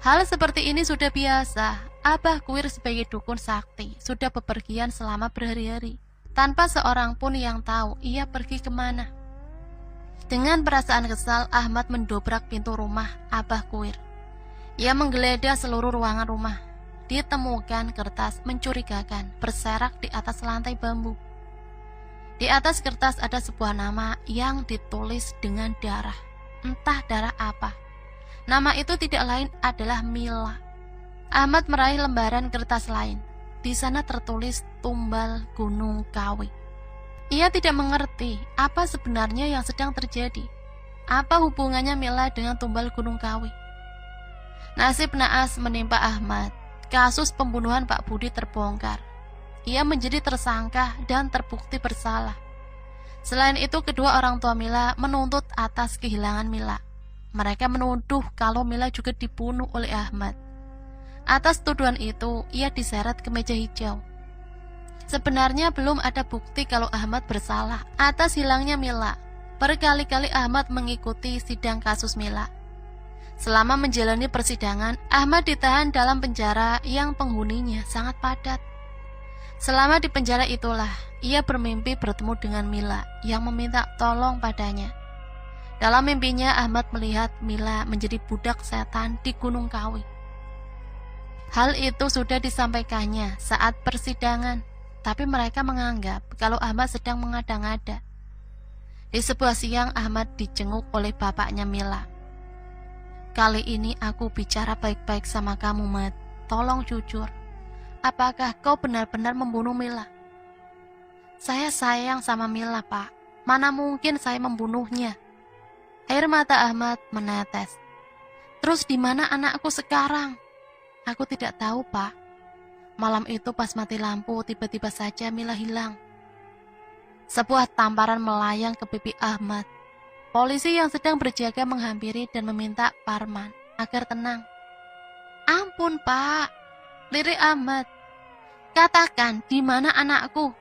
Hal seperti ini sudah biasa. Abah Kuir sebagai dukun sakti sudah bepergian selama berhari-hari, tanpa seorang pun yang tahu ia pergi kemana. Dengan perasaan kesal, Ahmad mendobrak pintu rumah Abah Kuir. Ia menggeledah seluruh ruangan rumah. Ditemukan kertas mencurigakan berserak di atas lantai bambu. Di atas kertas ada sebuah nama yang ditulis dengan darah. Entah darah apa. Nama itu tidak lain adalah Mila. Ahmad meraih lembaran kertas lain. Di sana tertulis Tumbal Gunung Kawi. Ia tidak mengerti apa sebenarnya yang sedang terjadi. Apa hubungannya Mila dengan Tumbal Gunung Kawi? Nasib naas menimpa Ahmad. Kasus pembunuhan Pak Budi terbongkar. Ia menjadi tersangka dan terbukti bersalah. Selain itu, kedua orang tua Mila menuntut atas kehilangan Mila. Mereka menuduh kalau Mila juga dibunuh oleh Ahmad. Atas tuduhan itu, ia diseret ke meja hijau. Sebenarnya belum ada bukti kalau Ahmad bersalah atas hilangnya Mila. Berkali-kali Ahmad mengikuti sidang kasus Mila. Selama menjalani persidangan, Ahmad ditahan dalam penjara yang penghuninya sangat padat. Selama di penjara itulah, ia bermimpi bertemu dengan Mila yang meminta tolong padanya. Dalam mimpinya, Ahmad melihat Mila menjadi budak setan di Gunung Kawi. Hal itu sudah disampaikannya saat persidangan, tapi mereka menganggap kalau Ahmad sedang mengada-ngada. Di sebuah siang, Ahmad dijenguk oleh bapaknya Mila. Kali ini aku bicara baik-baik sama kamu, Mat. Tolong jujur. Apakah kau benar-benar membunuh Mila? Saya sayang sama Mila, Pak. Mana mungkin saya membunuhnya? Air mata Ahmad menetes. Terus di mana anakku sekarang? Aku tidak tahu, Pak. Malam itu pas mati lampu, tiba-tiba saja Mila hilang. Sebuah tamparan melayang ke pipi Ahmad. Polisi yang sedang berjaga menghampiri dan meminta Parman agar tenang. Ampun, Pak. Lirik Ahmad. Katakan, di mana anakku?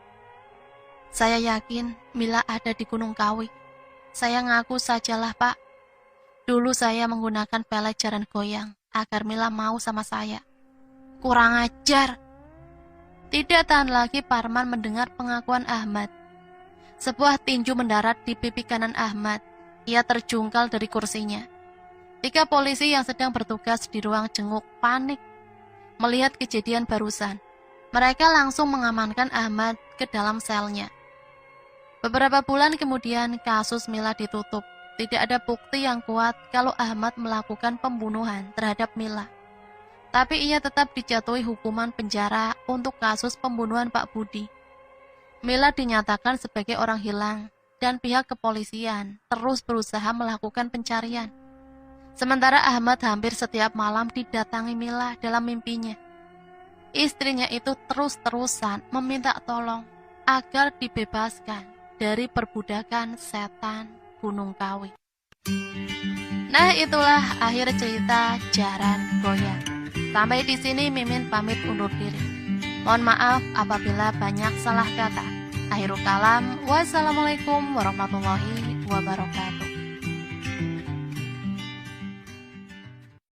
Saya yakin Mila ada di Gunung Kawi. Saya ngaku sajalah, Pak. Dulu saya menggunakan pelet jaran goyang agar Mila mau sama saya. Kurang ajar. Tidak tahan lagi Parman mendengar pengakuan Ahmad. Sebuah tinju mendarat di pipi kanan Ahmad. Ia terjungkal dari kursinya. 3 polisi yang sedang bertugas di ruang jenguk panik melihat kejadian barusan. Mereka langsung mengamankan Ahmad ke dalam selnya. Beberapa bulan kemudian kasus Mila ditutup. Tidak ada bukti yang kuat kalau Ahmad melakukan pembunuhan terhadap Mila. Tapi ia tetap dijatuhi hukuman penjara untuk kasus pembunuhan Pak Budi. Mila dinyatakan sebagai orang hilang dan pihak kepolisian terus berusaha melakukan pencarian. Sementara Ahmad hampir setiap malam didatangi Mila dalam mimpinya. Istrinya itu terus-terusan meminta tolong agar dibebaskan dari perbudakan setan Gunung Kawi. Nah, itulah akhir cerita Jaran Goyang. Sampai di sini Mimin pamit undur diri. Mohon maaf apabila banyak salah kata. Akhirul kalam, wassalamualaikum warahmatullahi wabarakatuh.